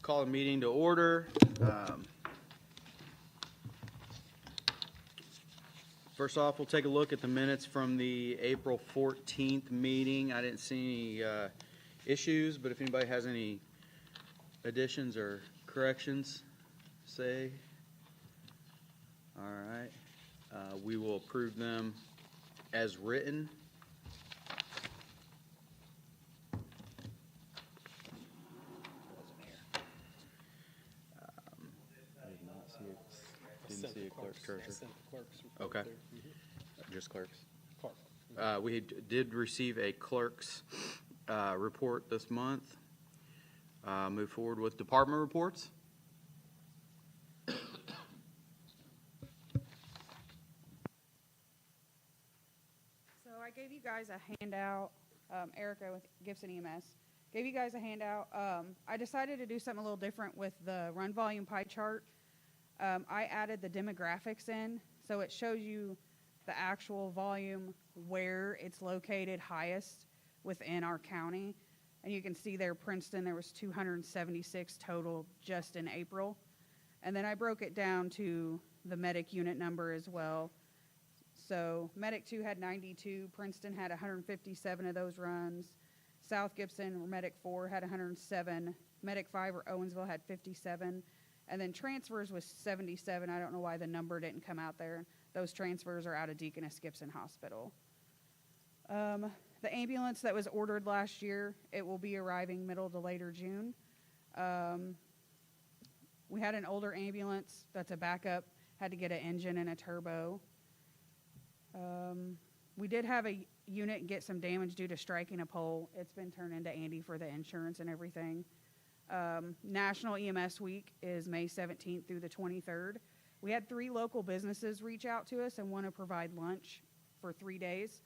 Call a meeting to order. First off, we'll take a look at the minutes from the April 14th meeting. I didn't see any issues, but if anybody has any additions or corrections, say. All right. We will approve them as written. Didn't see a clerk's cursor. Okay. Just clerks. We did receive a clerk's report this month. Move forward with department reports. So I gave you guys a handout, Erica with Gibson EMS, gave you guys a handout. I decided to do something a little different with the run volume pie chart. I added the demographics in, so it shows you the actual volume where it's located highest within our county. And you can see there, Princeton, there was 276 total just in April. And then I broke it down to the medic unit number as well. So Medic 2 had 92, Princeton had 157 of those runs, South Gibson or Medic 4 had 107, Medic 5 or Owensville had 57, and then transfers was 77. I don't know why the number didn't come out there. Those transfers are out of Deaconess Gibson Hospital. The ambulance that was ordered last year, it will be arriving middle to later June. We had an older ambulance that's a backup, had to get an engine and a turbo. We did have a unit get some damage due to striking a pole. It's been turned into Andy for the insurance and everything. National EMS Week is May 17th through the 23rd. We had 3 local businesses reach out to us and want to provide lunch for 3 days.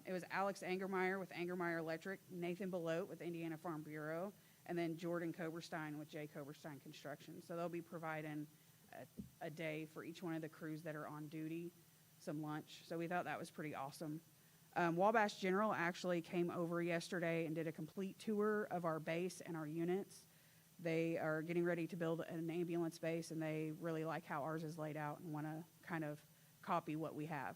It was Alex Angermeyer with Angermeyer Electric, Nathan Belote with Indiana Farm Bureau, and then Jordan Koberstein with J. Koberstein Construction. So they'll be providing a day for each one of the crews that are on duty, some lunch. So we thought that was pretty awesome. Wabash General actually came over yesterday and did a complete tour of our base and our units. They are getting ready to build an ambulance base, and they really like how ours is laid out and want to kind of copy what we have.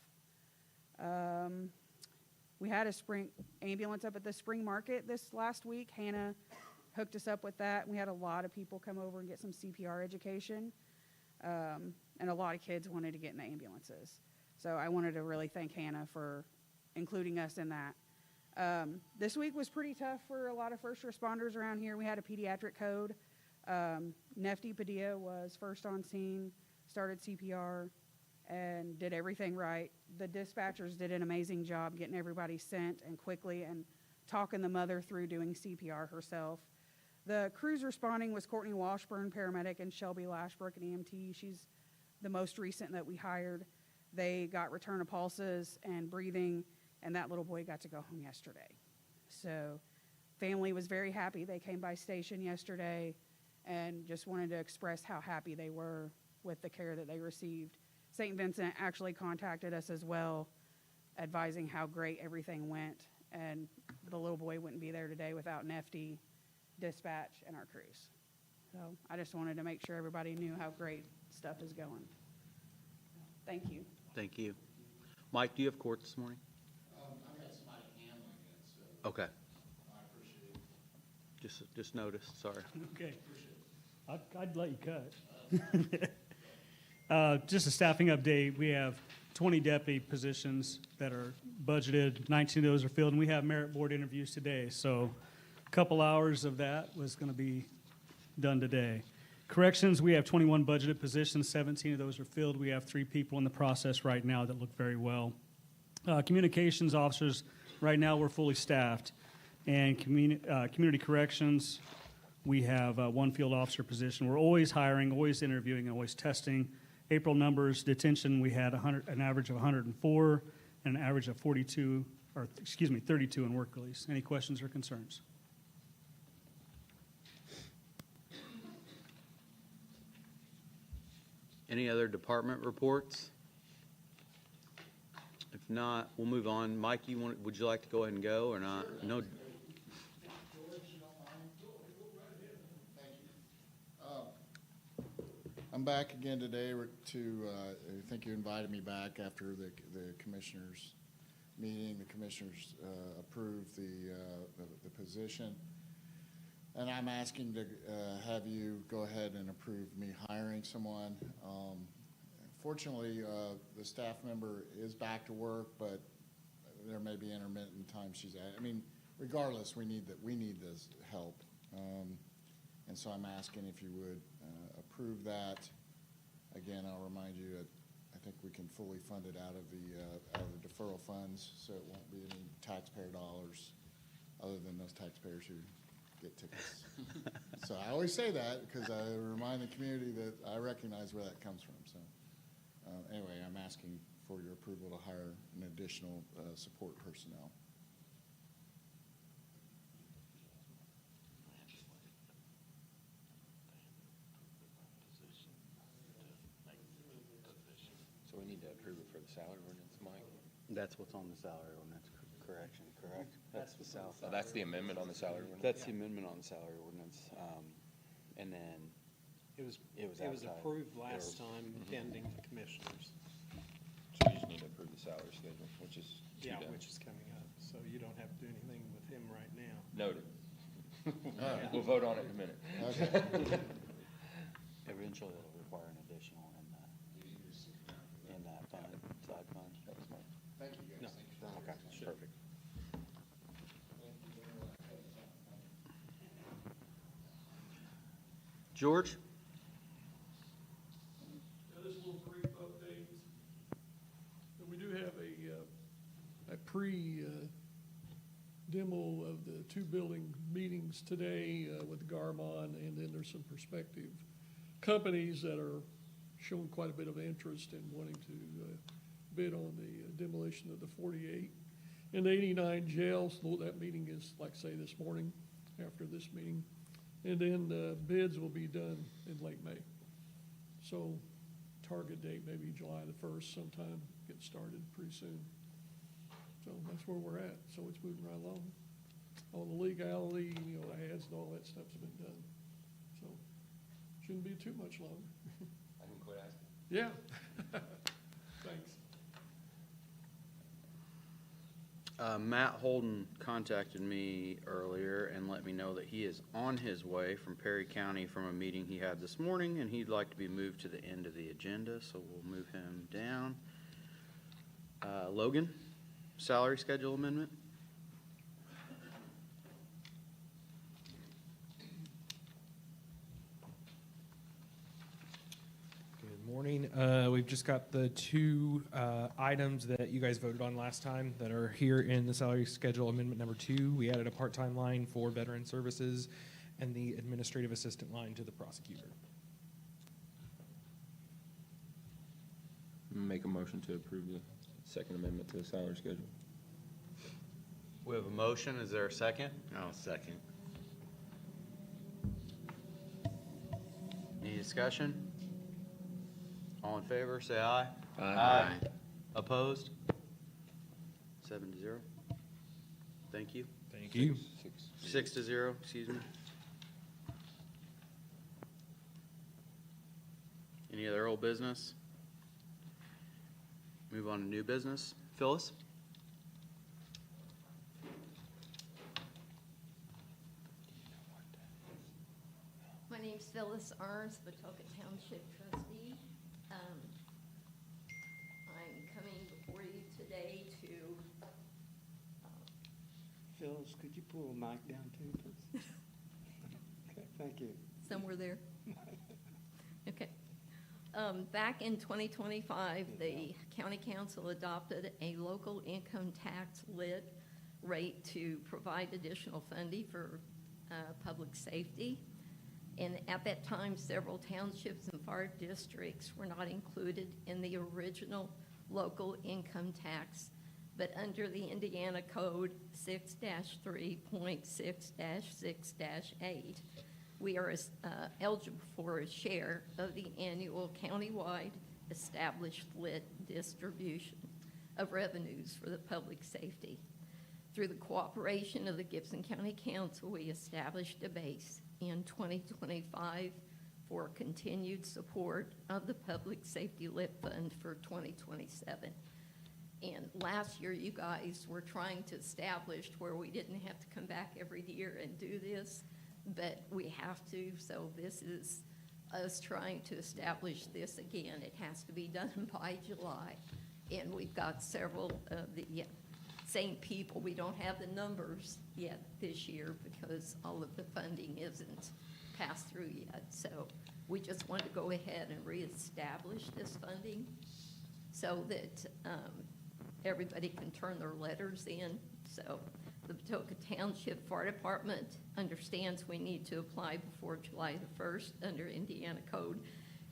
We had a spring ambulance up at the spring market this last week. Hannah hooked us up with that. We had a lot of people come over and get some CPR education, and a lot of kids wanted to get in the ambulances. So I wanted to really thank Hannah for including us in that. This week was pretty tough for a lot of first responders around here. We had a pediatric code. Nefty Padilla was first on scene, started CPR, and did everything right. The dispatchers did an amazing job getting everybody sent and quickly and talking the mother through doing CPR herself. The crews responding was Courtney Washburn, paramedic, and Shelby Lashbrook, an EMT. She's the most recent that we hired. They got return of pulses and breathing, and that little boy got to go home yesterday. So family was very happy. They came by station yesterday and just wanted to express how happy they were with the care that they received. St. Vincent actually contacted us as well, advising how great everything went, and the little boy wouldn't be there today without Nefty, dispatch, and our crews. So I just wanted to make sure everybody knew how great stuff is going. Thank you. Thank you. Mike, do you have court this morning? I've got somebody handling it, so Okay. I appreciate it. Just noticed. Sorry. Okay. I'd let you cut. Just a staffing update. We have 20 deputy positions that are budgeted. 19 of those are filled, and we have merit board interviews today. So a couple hours of that was going to be done today. Corrections, we have 21 budgeted positions. 17 of those are filled. We have 3 people in the process right now that look very well. Communications officers, right now we're fully staffed. And community corrections, we have 1 field officer position. We're always hiring, always interviewing, and always testing. April numbers, detention, we had an average of 104 and an average of 32 in work release. Any questions or concerns? Any other department reports? If not, we'll move on. Mike, would you like to go ahead and go or not? No. I'm back again today to, I think you invited me back after the commissioners' meeting. The commissioners approved the position. And I'm asking to have you go ahead and approve me hiring someone. Fortunately, the staff member is back to work, but there may be intermittent times she's at. I mean, regardless, we need this help. And so I'm asking if you would approve that. Again, I'll remind you that I think we can fully fund it out of the deferral funds, so it won't be any taxpayer dollars other than those taxpayers who get tickets. So I always say that because I remind the community that I recognize where that comes from. So anyway, I'm asking for your approval to hire an additional support personnel. So we need to approve it for the salary ordinance, Mike? That's what's on the salary ordinance correction, correct? That's the salary. Oh, that's the amendment on the salary ordinance? That's the amendment on the salary ordinance. And then It was advertised. approved There last was- time pending the commissioners. So we just need to approve the salary schedule, which is to be Yeah, done. which is coming up, so you don't have to do anything with him right now. Noted. All right. We'll vote on it in a minute. Okay. Eventually, it'll require an additional in that fund, side fund. That was mine. Thank you, guys. No. Okay, perfect. George? This is a little brief update. We do have a pre-demo of the two building meetings today with Garmon, and then there's some prospective companies that are showing quite a bit of interest in wanting to bid on the demolition of the 48 and the 89 jails. That meeting is, like I say, this morning after this meeting. And then bids will be done in late May. So target date maybe July the 1st sometime, get started pretty soon. So that's where we're at. So it's moving right along. All the legality, the ads and all that stuff's been done. So shouldn't be too much longer. I can quit asking. Yeah. Thanks. Matt Holden contacted me earlier and let me know that he is on his way from Perry County from a meeting he had this morning, and he'd like to be moved to the end of the agenda, so we'll move him down. Logan, salary schedule amendment? Good morning. We've just got the two items that you guys voted on last time that are here in the salary schedule amendment number 2. We added a part-time line for veteran services and the administrative assistant line to the prosecutor. Make a motion to approve the second amendment to the salary schedule. We have a motion. Is there a second? I'll second. Any discussion? All in favor, say aye. Aye. Opposed? 7-0. Thank you. Thank you. 6-0, excuse me. Any other old business? Move on to new business. Phyllis? My name's Phyllis Arns, Pawtucket Township trustee. I'm coming before you today to, Phyllis, could you pull a mic down too, please? Okay, thank you. somewhere there. Okay. Back in 2025, the county council adopted a local income tax lit rate to provide additional funding for public safety. And at that time, several townships and fire districts were not included in the original local income tax. But under the Indiana Code 6-3.6-6-8, we are eligible for a share of the annual countywide established lit distribution of revenues for the public safety. Through the cooperation of the Gibson County Council, we established a base in 2025 for continued support of the Public Safety Lit Fund for 2027. And last year, you guys were trying to establish where we didn't have to come back every year and do this, but we have to, so this is us trying to establish this again. It has to be done by July. And we've got several of the same people. We don't have the numbers yet this year because all of the funding isn't passed through yet. So we just want to go ahead and reestablish this funding so that everybody can turn their letters in. So the Patoka Township Fire Department understands we need to apply before July the 1st under Indiana Code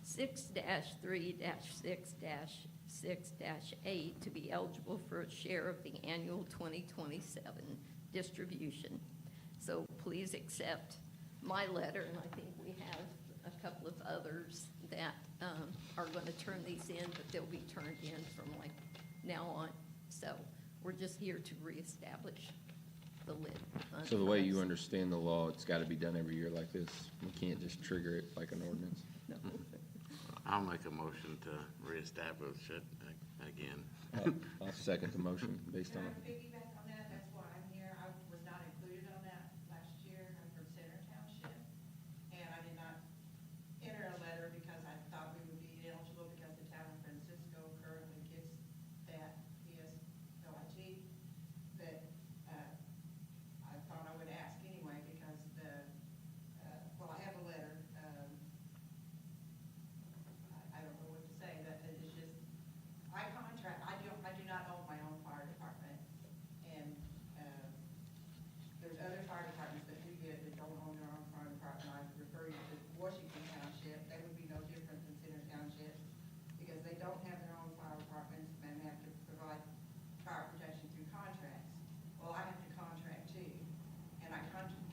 6-3-6-6-8 to be eligible for a share of the annual 2027 distribution. So please accept my letter, and I think we have a couple of others that are going to turn these in, but they'll be turned in from like now on. So we're just here to reestablish the lit fund. So the way you funds. understand the law, it's gotta be done every year like this. We can't just trigger it like an ordinance. No. I'll make a motion to reestablish it again. I'll second the motion based on Can I it. piggyback on that? That's why I'm here. I was not included on that last year. I'm from Center Township. And I did not enter a letter because I thought we would be eligible because the town of Francisco currently gets that PSLIT. But I thought I would ask anyway because well, I have a letter. I don't know what to say. That it's just, I do not own my own fire department. And there's other fire departments that we get that don't own their own fire department. I refer you to Washington Township. They would be no different than Center Township because they don't have their own fire departments and have to provide fire protection through contracts. Well, I have to contract too. And I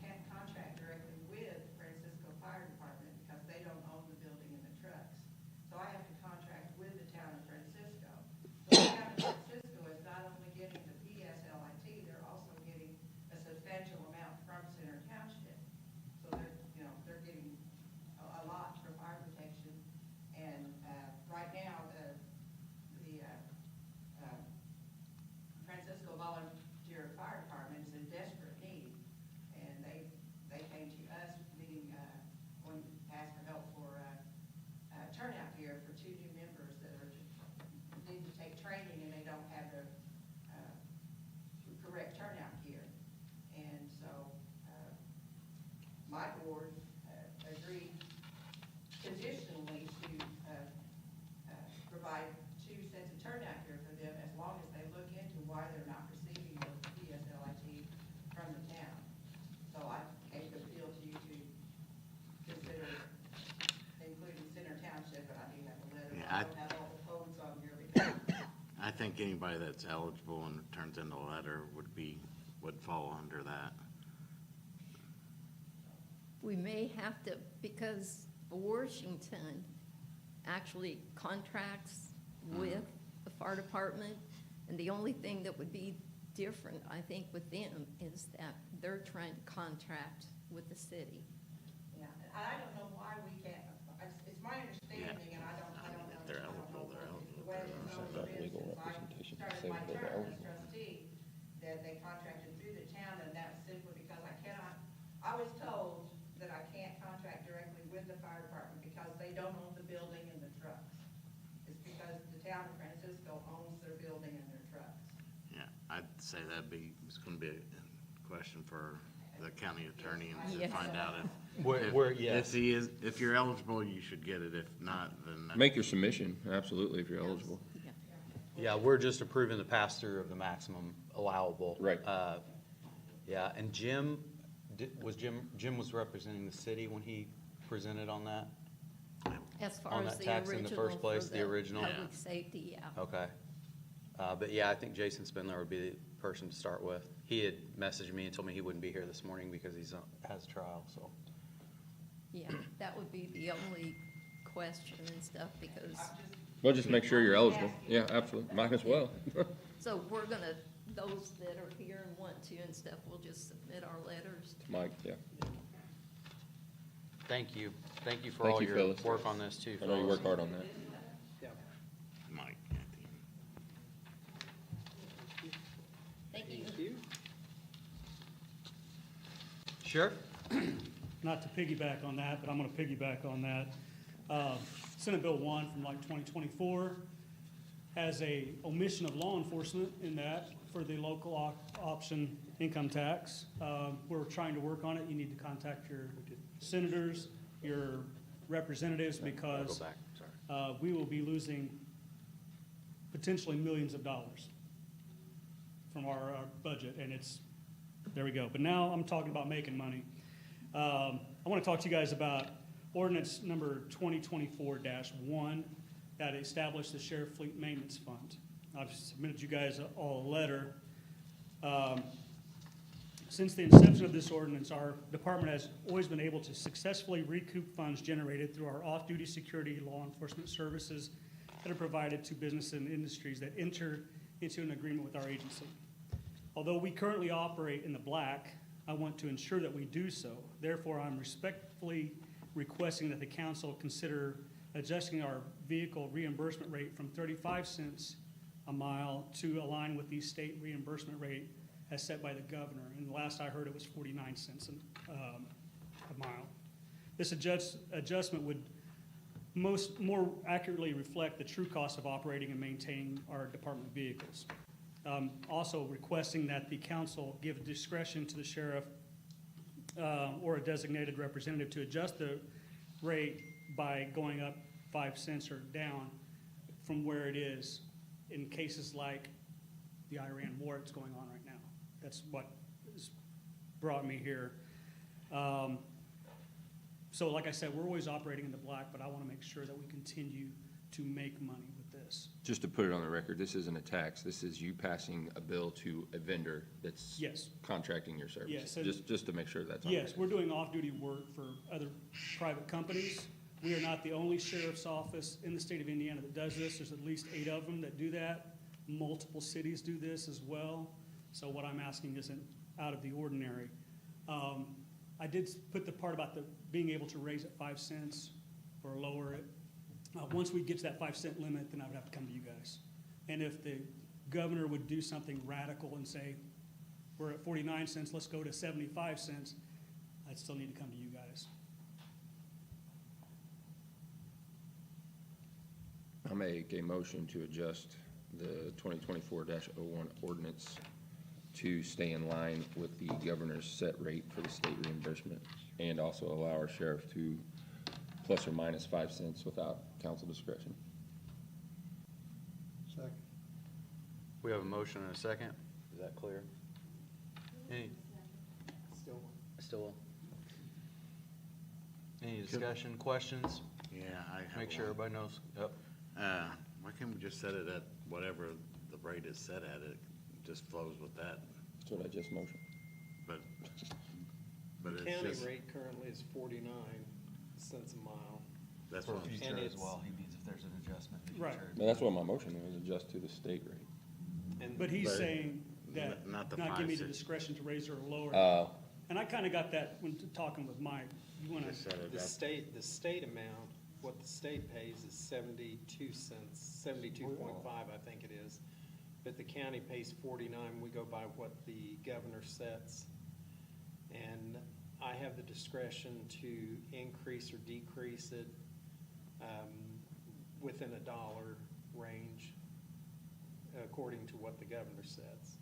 can't contract directly with Francisco Fire Department because they don't own the building and the trucks. So I have to contract with the town of Francisco. So the town of Francisco is not only getting the PSLIT, they're also getting a substantial amount from Center Township. So they're getting a lot for fire protection. And right now, the Francisco Volunteer Fire Department is in desperate need. And they came to us needing, when asked for help for turnout gear for 2 new members that are need to take training and they don't have the correct turnout gear. And so my board agreed conditionally to provide 2 sets of turnout gear for them as long as they look into why they're not receiving the PSLIT from the town. So I hate to appeal to you to consider including Center Township, but I do have a letter. Yeah, I don't have all the codes on here because I think anybody that's eligible and turns in a letter would fall under that. We may have to, because Washington actually contracts with the fire department, and the only thing that would be different, I think, with them is that they're trying to contract with the city. yeah, and I don't know why we can't, it's my understanding, and I don't know. If they're I don't know eligible, they're what eligible. the way it's It's always about been legal since I representation. started Say my that they're term as eligible. trustee, that they contracted through the town, and that's simply because I was told that I can't contract directly with the fire department because they don't own the building and the trucks. It's because the town of Francisco owns their building and their trucks. Yeah, I'd say it's gonna be a question for the county attorney and to Yes. find out Yes. if you're eligible, you should get it. If not, then. Make your submission, absolutely, if you're eligible. Yeah. Yeah, we're just approving the pass-through of the maximum allowable. Right. Yeah, and Jim was representing the city when he presented on that? As far On as that the tax in the original first for place, the original? Public safety, yeah. Okay. But yeah, I think Jason Spindler would be the person to start with. He had messaged me and told me he wouldn't be here this morning because has a trial, so. Yeah, that would be the only question and stuff, because, Well, just make sure you're eligible. Yeah, absolutely. Might as well. so we're gonna, those that are here and want to and stuff, we'll just submit our letters. Mike, yeah. Thank you. Thank you for Thank all you, your Phyllis. work on this too. I know you fellas. work hard on that. Mike. Thank you. Thank you. Sheriff? Not to piggyback on that, but I'm going to piggyback on that. Senate Bill 1 from like 2024 has a omission of law enforcement in that for the local option income tax. We're trying to work on it. You need to contact your senators, your representatives, because Go back, sorry. we will be losing potentially millions of dollars from our budget, and there we go. But now I'm talking about making money. I want to talk to you guys about ordinance number 2024-1 that established the Sheriff Fleet Maintenance Fund. I've submitted you guys all a letter. Since the inception of this ordinance, our department has always been able to successfully recoup funds generated through our off-duty security law enforcement services that are provided to businesses and industries that enter into an agreement with our agency. Although we currently operate in the black, I want to ensure that we do so. Therefore, I'm respectfully requesting that the council consider adjusting our vehicle reimbursement rate from 35 cents a mile to align with the state reimbursement rate as set by the governor. And last I heard, it was 49 cents a mile. This adjustment would more accurately reflect the true cost of operating and maintaining our department vehicles. Also requesting that the council give discretion to the sheriff or a designated representative to adjust the rate by going up 5 cents or down from where it is in cases like the Iran war that's going on right now. That's what has brought me here. So like I said, we're always operating in the black, but I want to make sure that we continue to make money with this. Just to put it on the record, this isn't a tax. This is you passing a bill to a vendor that's Yes. contracting your service. Yes, and- Just to make sure that's on. Yes, we're doing off-duty work for other private companies. We are not the only sheriff's office in the state of Indiana that does this. There's at least 8 of them that do that. Multiple cities do this as well. So what I'm asking isn't out of the ordinary. I did put the part about being able to raise it 5 cents or lower it. Once we get to that 5 cent limit, then I would have to come to you guys. And if the governor would do something radical and say, we're at 49 cents, let's go to 75 cents, I'd still need to come to you guys. I'll make a motion to adjust the 2024-01 ordinance to stay in line with the governor's set rate for the state reimbursement, and also allow our sheriff to plus or minus 5 cents without council discretion. Second. We have a motion and a second. Is that clear? Still. Any discussion, questions? Yeah, I have Make sure one. everybody knows. Yep. Why can't we just set it at whatever the rate is set at? It just flows with that, That's what I just motioned. but it's County just, rate currently is 49 cents a mile. that's For what I'm future And as it's- well, he means if there's an adjustment. in Right. future. But that's what my motion was, adjust to the state rate. And But he's But saying that not the not give me 5 the cents. discretion to raise or lower. Uh, And I kind of got that when talking with Mike. You want just to, set it the at, state amount, what the state pays is 72 cents, 72.5, I think it is. But the county pays 49. We go by what the governor sets. And I have the discretion to increase or decrease it within $1 range according to what the governor sets.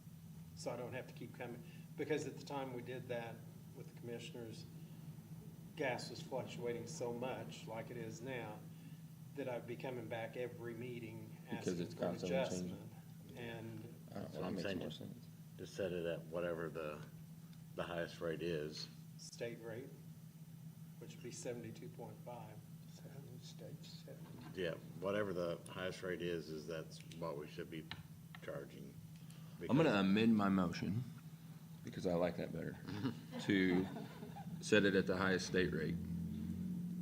So I don't have to keep coming, because at the time we did that with the commissioners, gas was fluctuating so much, like it is now, that I'd be coming back every meeting Because asking it's for an constantly changing. adjustment. And I don't So know, I'm that makes saying more just- sense. just set it at whatever the highest rate is. state rate, which would be 72.5. Yeah, whatever the highest rate is that's what we should be charging. I'm gonna because- amend my motion, because I like that better, to set it at the highest state rate.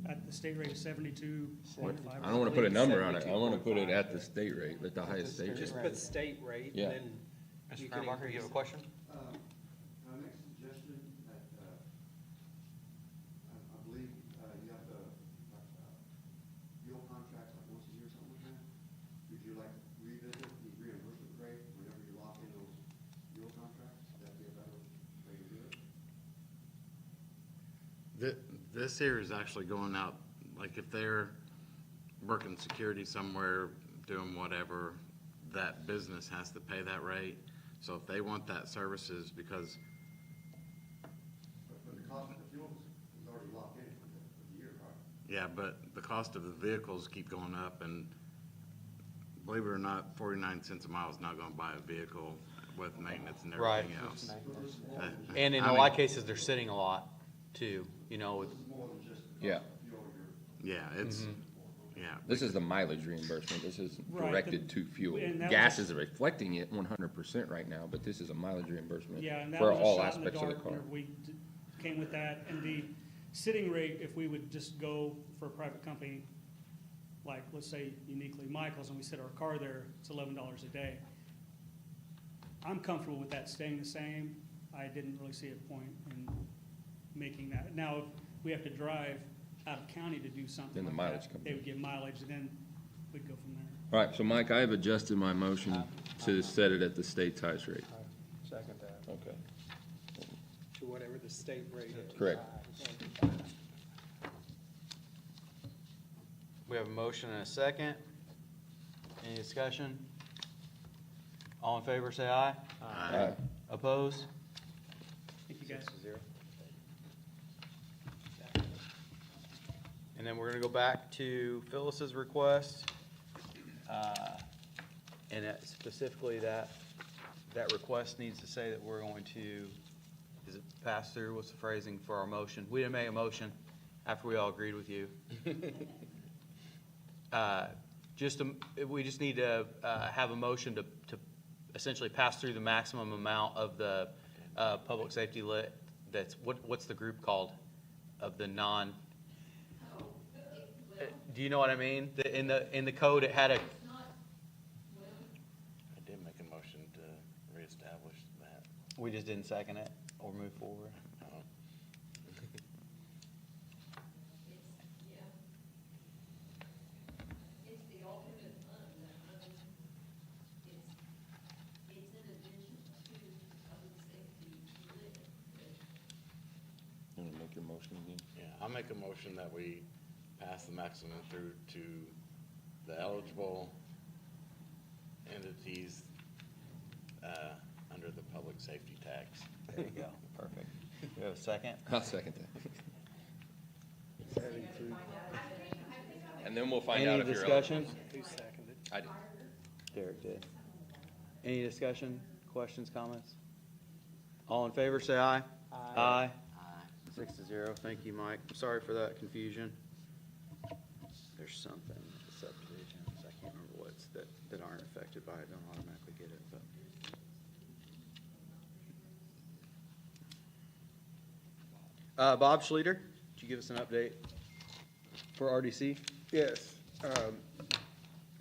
at the state rate of 72.5. I don't wanna put a number on it, I wanna put it at the state rate, at the highest state Just rate. put state rate, Yeah. and then Mr. you can Fairmarker, you have a increase. question? Can I make a suggestion that, I believe, this here is actually going out, like if they're working security somewhere, doing whatever, that business has to pay that rate. So if they want that services, because, But the cost of the fuel is already locked in for the year, right? yeah, but the cost of the vehicles keep going up, and believe it or not, 49 cents a mile is not gonna buy a vehicle with maintenance and Right. everything else. And in I a mean, lot of cases, they're sitting a lot too, you know, with, This is more than just the Yeah. cost of fuel you're. Yeah, it's, yeah. This is the mileage reimbursement. This is Right, directed to fuel. and that Gas was is reflecting it 100% right now, but this is a mileage reimbursement Yeah, and that for was a all shot in the aspects of the dark car. whenever we came with that. And the sitting rate, if we would just go for a private company, like, let's say uniquely Michael's, and we sit our car there, it's $11 a day. I'm comfortable with that staying the same. I didn't really see a point in making that. Now, if we have to drive out of county to do something Then the like mileage that, comes they in. would get mileage, and then we'd go from there. All right, so Mike, I have adjusted my motion to set it at the state tax rate. Second that. Okay. To whatever the state rate is. Correct. we have a motion and a second. Any discussion? All in favor, say aye. Aye. Opposed? Thank you, guys. And then we're gonna go back to Phyllis's request. And specifically that request needs to say that we're going to, is it pass through? What's the phrasing for our motion? We didn't make a motion after we all agreed with you. We just need to have a motion to essentially pass through the maximum amount of the public safety lit, that's, what's the group called? Of the non, do you know what I mean? In the code, it had a, I did make a motion to reestablish that. we just didn't second it or move forward. It's the alternate fund that runs, it's in addition to public safety lit. You want to make your motion again? Yeah, I'll make a motion that we pass the maximum through to the eligible entities under the public safety tax. There you go, perfect. We have a second? I'll second that. And then we'll find out Any if you're discussion? eligible. Who seconded? I did. Derek did. Any discussion, questions, comments? All in favor, say aye. Aye. 6-0. Thank you, Mike. I'm sorry for that confusion. There's something with the subdivisions, I can't remember what's that aren't affected by it, don't automatically get it, but. Bob Schleter, could you give us an update for RDC? Yes.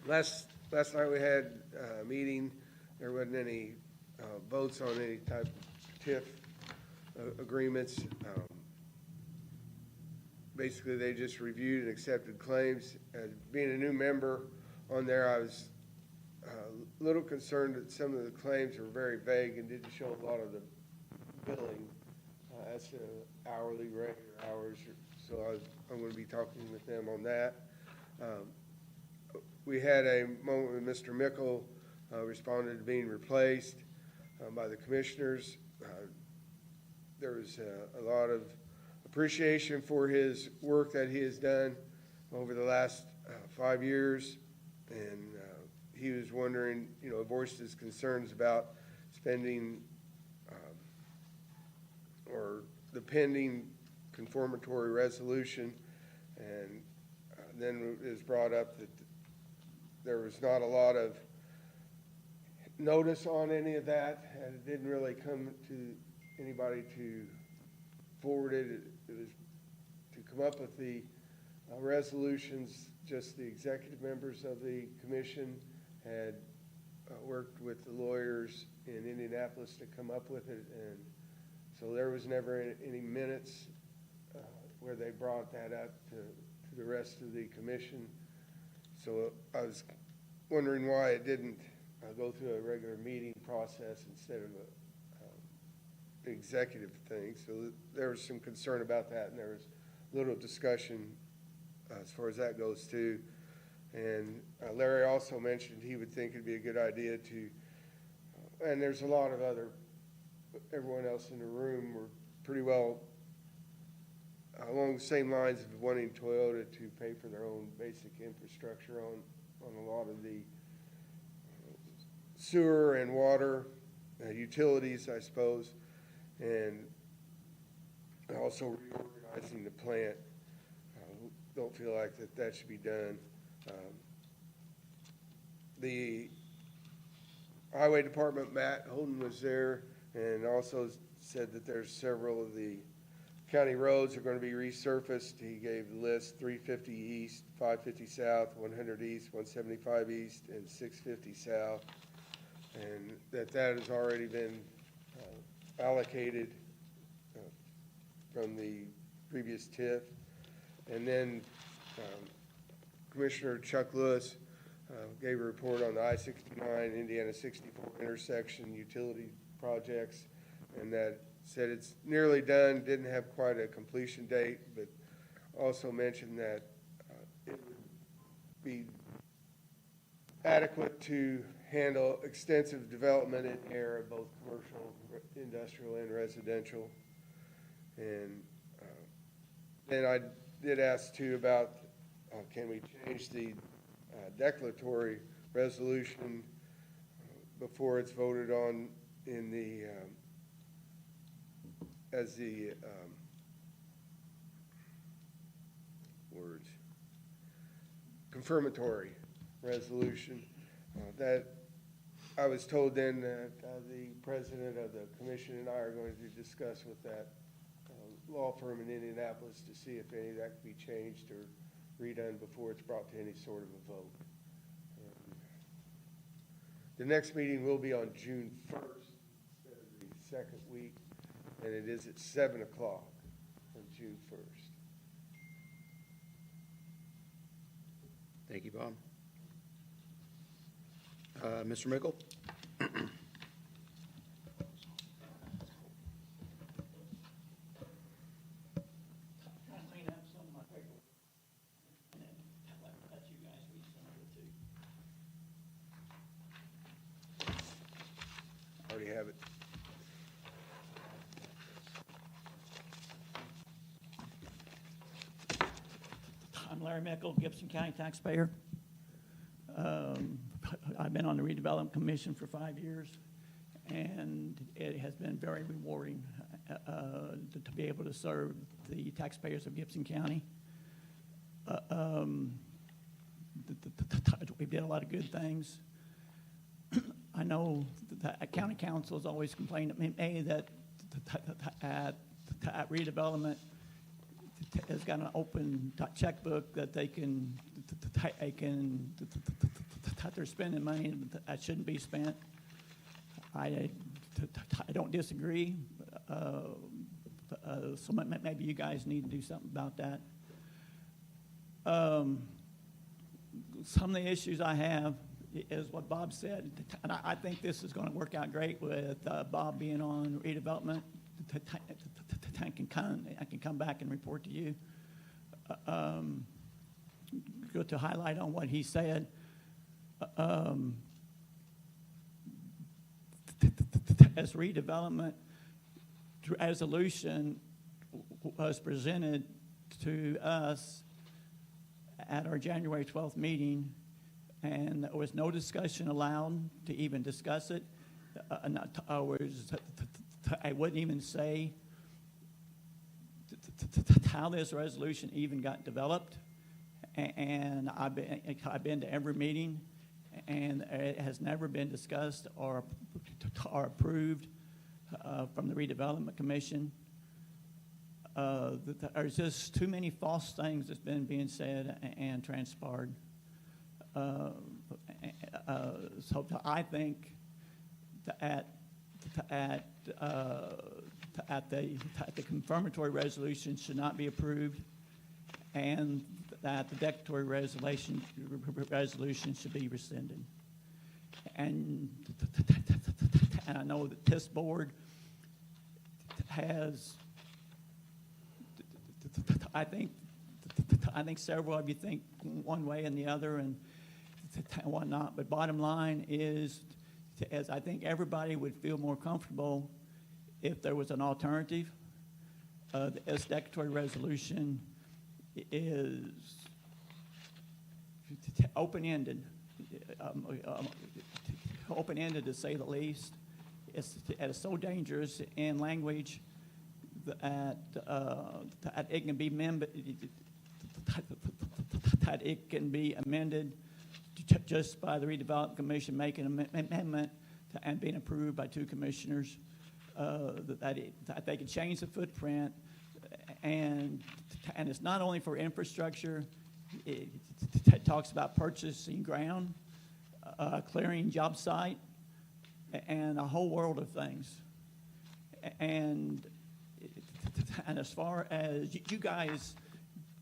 Last night we had a meeting. There wasn't any votes on any type of TIF agreements. Basically, they just reviewed and accepted claims. Being a new member on there, I was a little concerned that some of the claims were very vague and didn't show a lot of the billing as to hourly rate or hours. So I'm going to be talking with them on that. We had a moment when Mr. Mickle responded to being replaced by the commissioners. There was a lot of appreciation for his work that he has done over the last 5 years. And he was wondering, voiced his concerns about spending or the pending conformatory resolution. And then it was brought up that there was not a lot of notice on any of that, and it didn't really come to anybody to forward it. It was to come up with the resolutions, just the executive members of the commission had worked with the lawyers in Indianapolis to come up with it, and so there was never any minutes where they brought that up to the rest of the commission. So I was wondering why it didn't go through a regular meeting process instead of an executive thing. So there was some concern about that, and there was little discussion as far as that goes too. And Larry also mentioned he would think it'd be a good idea to, and there's a lot of everyone else in the room were pretty well along the same lines of wanting Toyota to pay for their own basic infrastructure on a lot of the sewer and water utilities, I suppose, and also reorganizing the plant. Don't feel like that should be done. The Highway Department, Matt Holden was there and also said that there's several of the county roads are going to be resurfaced. He gave the list: 350 east, 550 south, 100 east, 175 east, and 650 south. And that has already been allocated from the previous TIF. And then Commissioner Chuck Lewis gave a report on the I-69 Indiana 64 intersection utility projects, and that said it's nearly done, didn't have quite a completion date, but also mentioned that it would be adequate to handle extensive development in area, both commercial, industrial, and residential. And then I did ask too about can we change the declaratory resolution before it's voted on in the as the confirmatory resolution. That I was told then that the president of the commission and I are going to discuss with that law firm in Indianapolis to see if any of that can be changed or redone before it's brought to any sort of a vote. The next meeting will be on June 1st instead of the second week, and it is at 7 o'clock on June 1st. Thank you, Bob. Mr. Mickle? Clean up some of my paperwork, and then let you guys read some of it too. Already have it. I'm Larry Mickle, Gibson County taxpayer. I've been on the redevelopment commission for 5 years, and it has been very rewarding to be able to serve the taxpayers of Gibson County. We did a lot of good things. I know that county council has always complained at me that at redevelopment has got an open checkbook that they're spending money that shouldn't be spent. I don't disagree. So maybe you guys need to do something about that. Some of the issues I have is what Bob said, and I think this is going to work out great with Bob being on redevelopment. I can come back and report to you. Go to highlight on what he said. As redevelopment resolution was presented to us at our January 12th meeting, and there was no discussion allowed to even discuss it. I wouldn't even say how this resolution even got developed. And I've been to every meeting, and it has never been discussed or approved from the redevelopment commission. There's just too many false things that's been being said and transpired. So I think that the confirmatory resolution should not be approved, and that the declaratory resolution should be rescinded. And I know that this board has I think several of you think one way and the other and whatnot, but bottom line is, as I think everybody would feel more comfortable if there was an alternative. This declaratory resolution is open-ended, open-ended to say the least. It's so dangerous in language that it can be that it can be amended just by the redevelopment commission making an amendment and being approved by two commissioners. That they can change the footprint, and it's not only for infrastructure. It talks about purchasing ground, clearing job site, and a whole world of things. And as far as you guys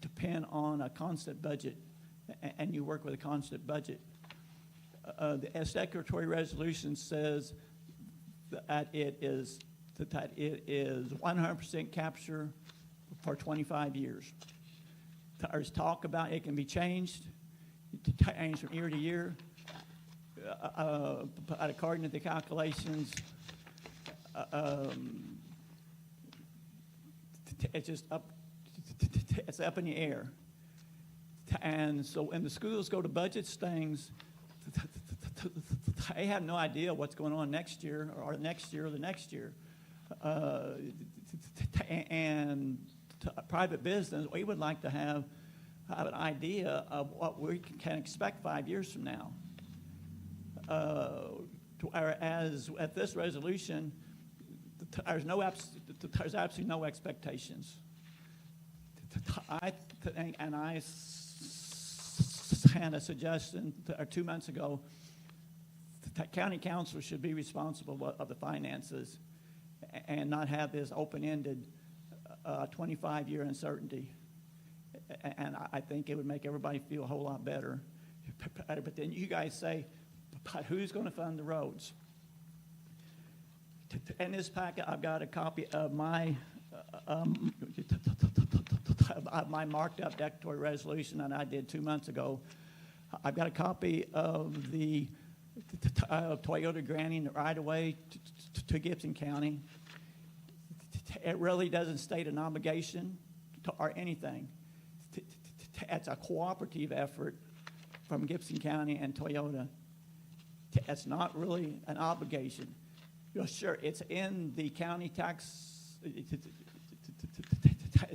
depend on a constant budget, and you work with a constant budget, the declaratory resolution says that it is 100% capture for 25 years. There's talk about it can be changed from year to year. But according to the calculations, it's just up. It's up in the air. And so when the schools go to budget things, they have no idea what's going on next year or the next year or the next year. And private business, we would like to have an idea of what we can expect 5 years from now. Whereas at this resolution, there's absolutely no expectations. I think, and I had a suggestion 2 months ago that county council should be responsible of the finances and not have this open-ended 25-year uncertainty. And I think it would make everybody feel a whole lot better. But then you guys say, but who's going to fund the roads? In this packet, I've got a copy of my marked up declaratory resolution that I did 2 months ago. I've got a copy of the Toyota granting the right-of-way to Gibson County. It really doesn't state an obligation or anything. It's a cooperative effort from Gibson County and Toyota. It's not really an obligation. Sure, it's in the county tax,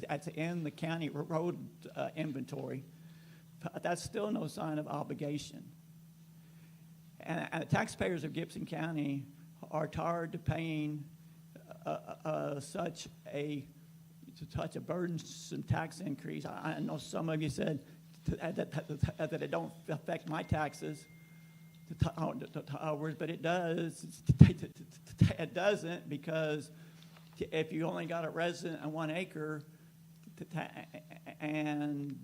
it's in the county road inventory, but that's still no sign of obligation. And the taxpayers of Gibson County are tired of paying such a burdensome tax increase. I know some of you said that it don't affect my taxes, but it does. It doesn't, because if you only got a resident on 1 acre, and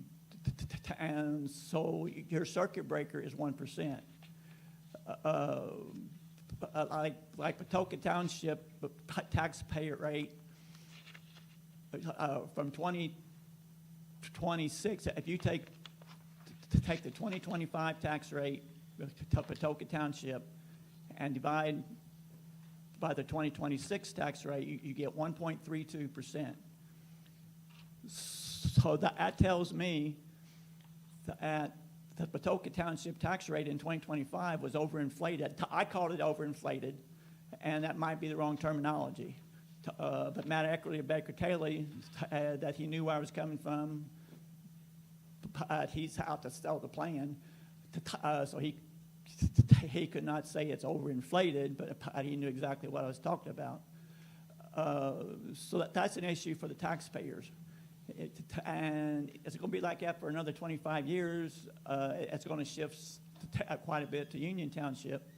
so your circuit breaker is 1%. Like Patoka Township taxpayer rate from 2026. If you take the 2025 tax rate to Patoka Township and divide by the 2026 tax rate, you get 1.32%. So that tells me that the Patoka Township tax rate in 2025 was overinflated. I called it overinflated, and that might be the wrong terminology. But Matt Eckerly of Baker Taylor, that he knew where I was coming from, but he's out to sell the plan, so he could not say it's overinflated, but he knew exactly what I was talking about. So that's an issue for the taxpayers. And it's going to be like that for another 25 years. It's going to shift quite a bit to Union Township.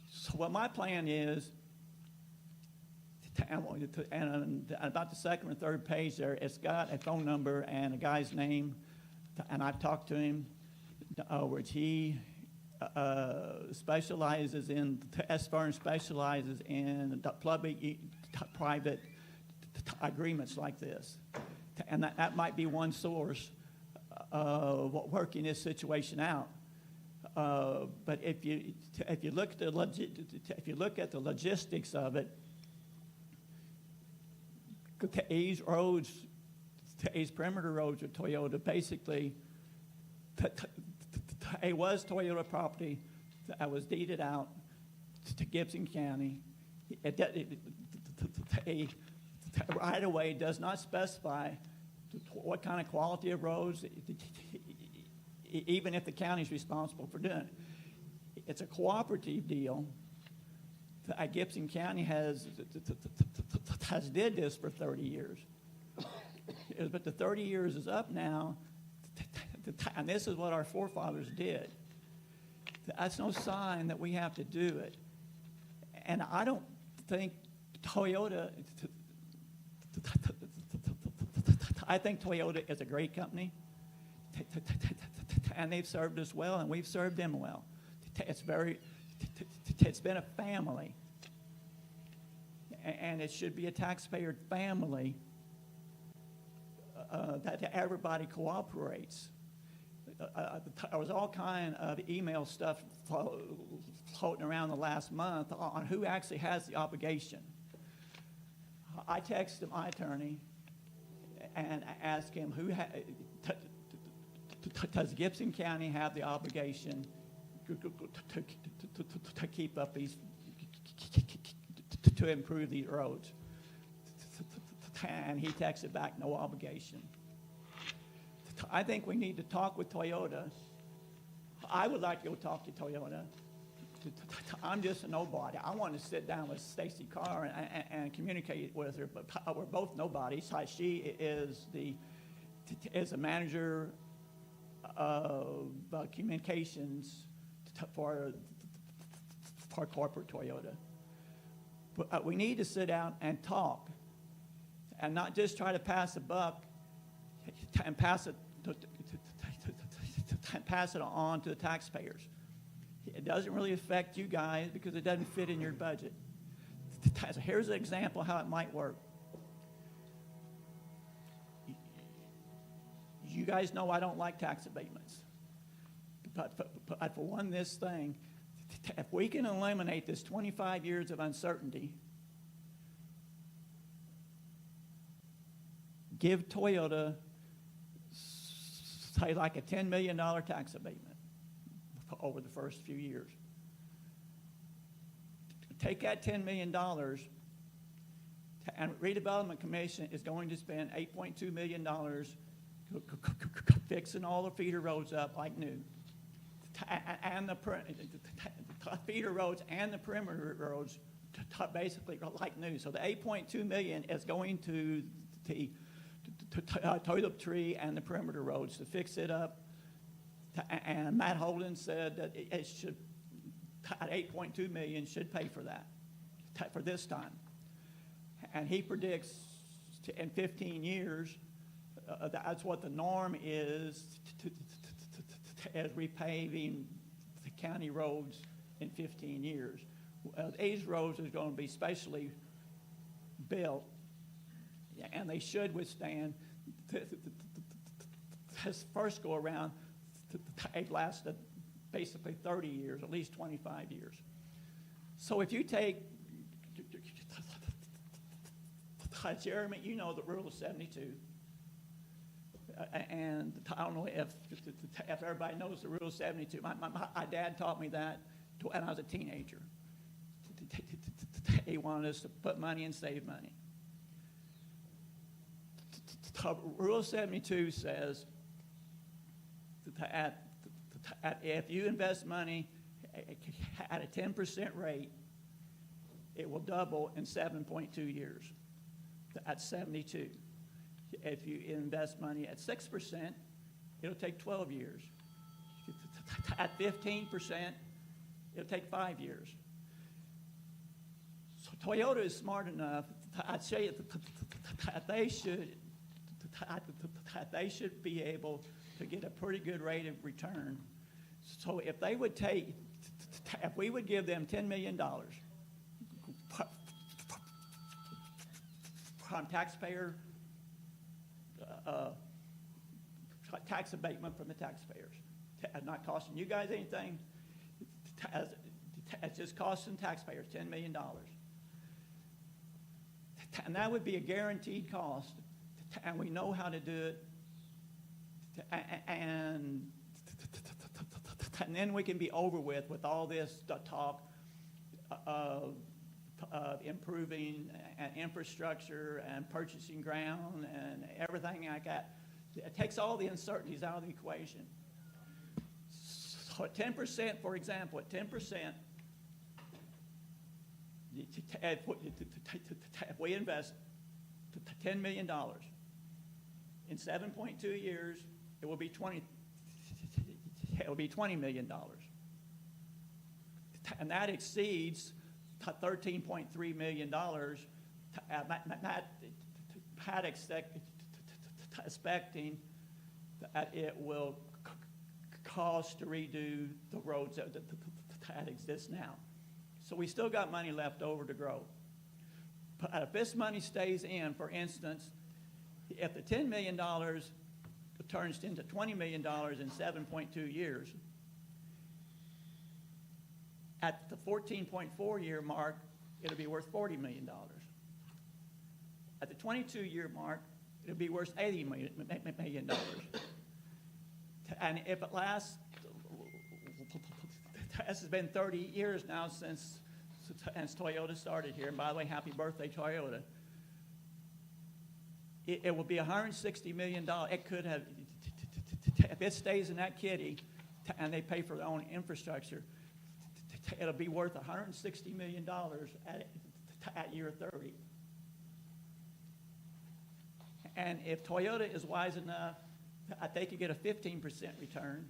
So what my plan is, and about the second or third page there, it's got a phone number and a guy's name, and I've talked to him, which he specializes in, S-Firm specializes in public-private agreements like this. And that might be one source of working this situation out. But if you look at the logistics of it, these roads, these perimeter roads are Toyota. Basically, it was Toyota property that was deeded out to Gibson County. Right away does not specify what kind of quality of roads, even if the county's responsible for doing it. It's a cooperative deal. Gibson County has did this for 30 years. But the 30 years is up now, and this is what our forefathers did. That's no sign that we have to do it. And I don't think Toyota, I think Toyota is a great company, and they've served us well, and we've served them well. It's been a family, and it should be a taxpayer family that everybody cooperates. There was all kind of email stuff floating around the last month on who actually has the obligation. I texted my attorney and asked him, does Gibson County have the obligation to keep up these, to improve these roads? And he texted back, no obligation. I think we need to talk with Toyota. I would like to go talk to Toyota. I'm just a nobody. I want to sit down with Stacy Carr and communicate with her, but we're both nobodies. She is the manager of communications for corporate Toyota. But we need to sit down and talk, and not just try to pass a buck and pass it on to the taxpayers. It doesn't really affect you guys because it doesn't fit in your budget. So here's an example how it might work. You guys know I don't like tax abatements. But for one, this thing, if we can eliminate this 25 years of uncertainty, give Toyota, say, like a $10 million tax abatement over the first few years. Take that $10 million, and Redevelopment Commission is going to spend $8.2 million fixing all the feeder roads up like new. And the feeder roads and the perimeter roads basically like new. So the $8.2 million is going to the Toilet Tree and the perimeter roads to fix it up. And Matt Holden said that it should, at $8.2 million should pay for that, for this time. And he predicts in 15 years, that's what the norm is as repaving the county roads in 15 years. These roads are going to be specially built, and they should withstand this first go around. It lasted basically 30 years, at least 25 years. So if you take, Jeremy, you know the rule of 72. And I don't know if everybody knows the rule of 72. My dad taught me that when I was a teenager. He wanted us to put money and save money. Rule 72 says that if you invest money at a 10% rate, it will double in 7.2 years. That's 72. If you invest money at 6%, it'll take 12 years. At 15%, it'll take 5 years. So Toyota is smart enough. I'd say that they should be able to get a pretty good rate of return. So if they would take, if we would give them $10 million from taxpayer uh, tax abatement from the taxpayers. Not costing you guys anything. It's just costing taxpayers $10 million. And that would be a guaranteed cost, and we know how to do it. And then we can be over with all this talk of improving infrastructure and purchasing ground and everything like that. It takes all the uncertainties out of the equation. So at 10%, for example, at 10%, if we invest $10 million in 7.2 years, it will be $20 million. And that exceeds $13.3 million. Expecting that it will cost to redo the roads that exist now. So we still got money left over to grow. But if this money stays in, for instance, if the $10 million turns into $20 million in 7.2 years, at the 14.4 year mark, it'll be worth $40 million. At the 22-year mark, it'll be worth $80 million. And if it lasts, this has been 30 years now since Toyota started here. And by the way, happy birthday, Toyota. It will be $160 million. It could have, if it stays in that kitty and they pay for their own infrastructure, it'll be worth $160 million at year 30. And if Toyota is wise enough, they could get a 15% return.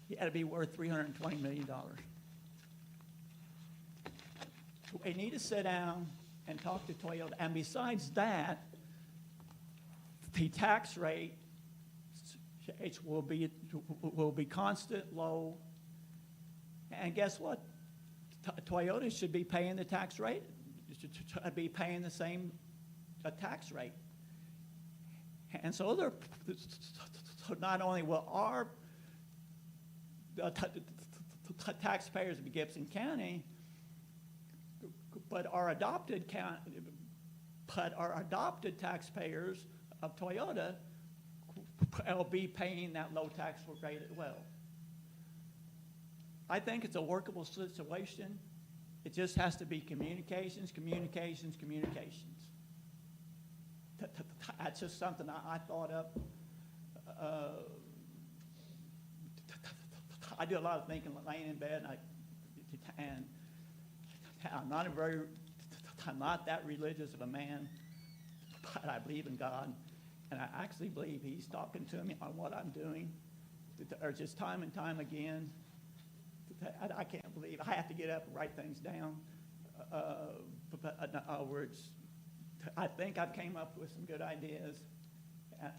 It'll be worth $320 million. We need to sit down and talk to Toyota. And besides that, the tax rate will be constant, low. And guess what? Toyota should be paying the tax rate. Should be paying the same tax rate. And so not only will our taxpayers of Gibson County, but our adopted taxpayers of Toyota will be paying that low tax rate as well. I think it's a workable situation. It just has to be communications. That's just something I thought up. I do a lot of thinking laying in bed, and I'm not that religious of a man, but I believe in God, and I actually believe He's talking to me on what I'm doing. Or just time and time again, I can't believe I have to get up and write things down. But in other words, I think I've came up with some good ideas,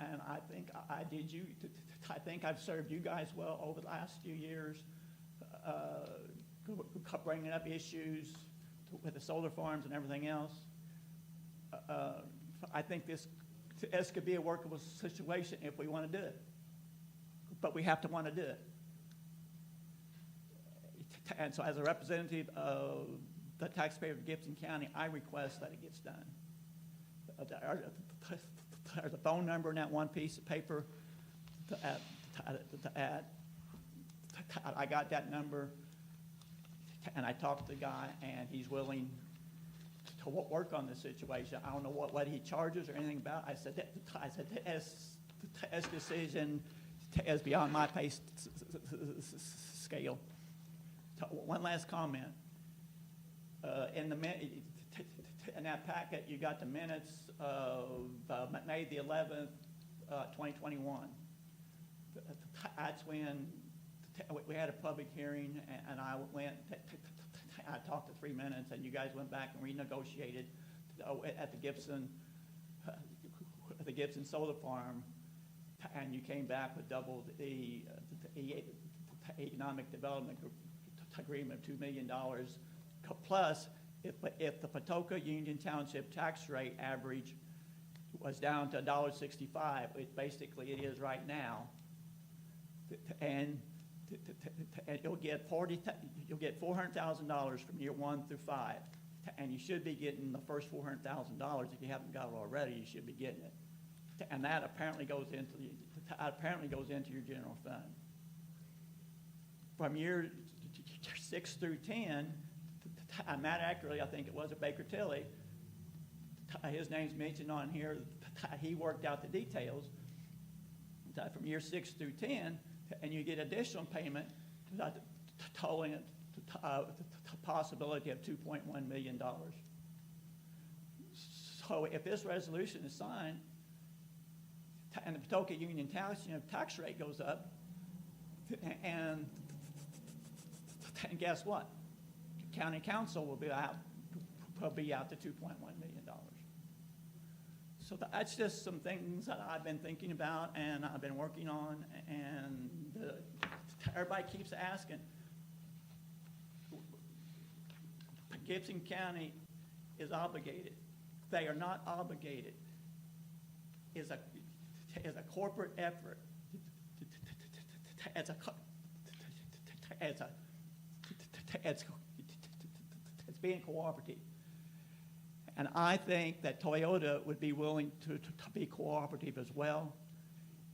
and I think I think I've served you guys well over the last few years, bringing up issues with the solar farms and everything else. I think this could be a workable situation if we want to do it, but we have to want to do it. And so as a representative of the taxpayer of Gibson County, I request that it gets done. There's a phone number in that one piece of paper to add. I got that number, and I talked to the guy, and he's willing to work on the situation. I don't know what he charges or anything about it. I said his decision is beyond my pay scale. One last comment. In that packet, you got the minutes of May the 11th, 2021. That's when we had a public hearing, and I went. I talked for 3 minutes, and you guys went back and renegotiated at the Gibson solar farm, and you came back with double the economic development agreement of $2 million, plus if the Patoka Union Township tax rate average was down to $1.65, which basically it is right now. And you'll get $400,000 from year 1 through 5, and you should be getting the first $400,000. If you haven't got it already, you should be getting it. And that apparently goes into your general fund. From year 6 through 10, and that accurately, I think it was at Baker Tilly, his name's mentioned on here, he worked out the details. From year 6 through 10, and you get additional payment totaling it to possibility of $2.1 million. So if this resolution is signed, and the Patoka Union tax rate goes up, and guess what? County council will be out to $2.1 million. So that's just some things that I've been thinking about and I've been working on, and everybody keeps asking. Gibson County is obligated. They are not obligated. Is a corporate effort. It's being cooperative. And I think that Toyota would be willing to be cooperative as well.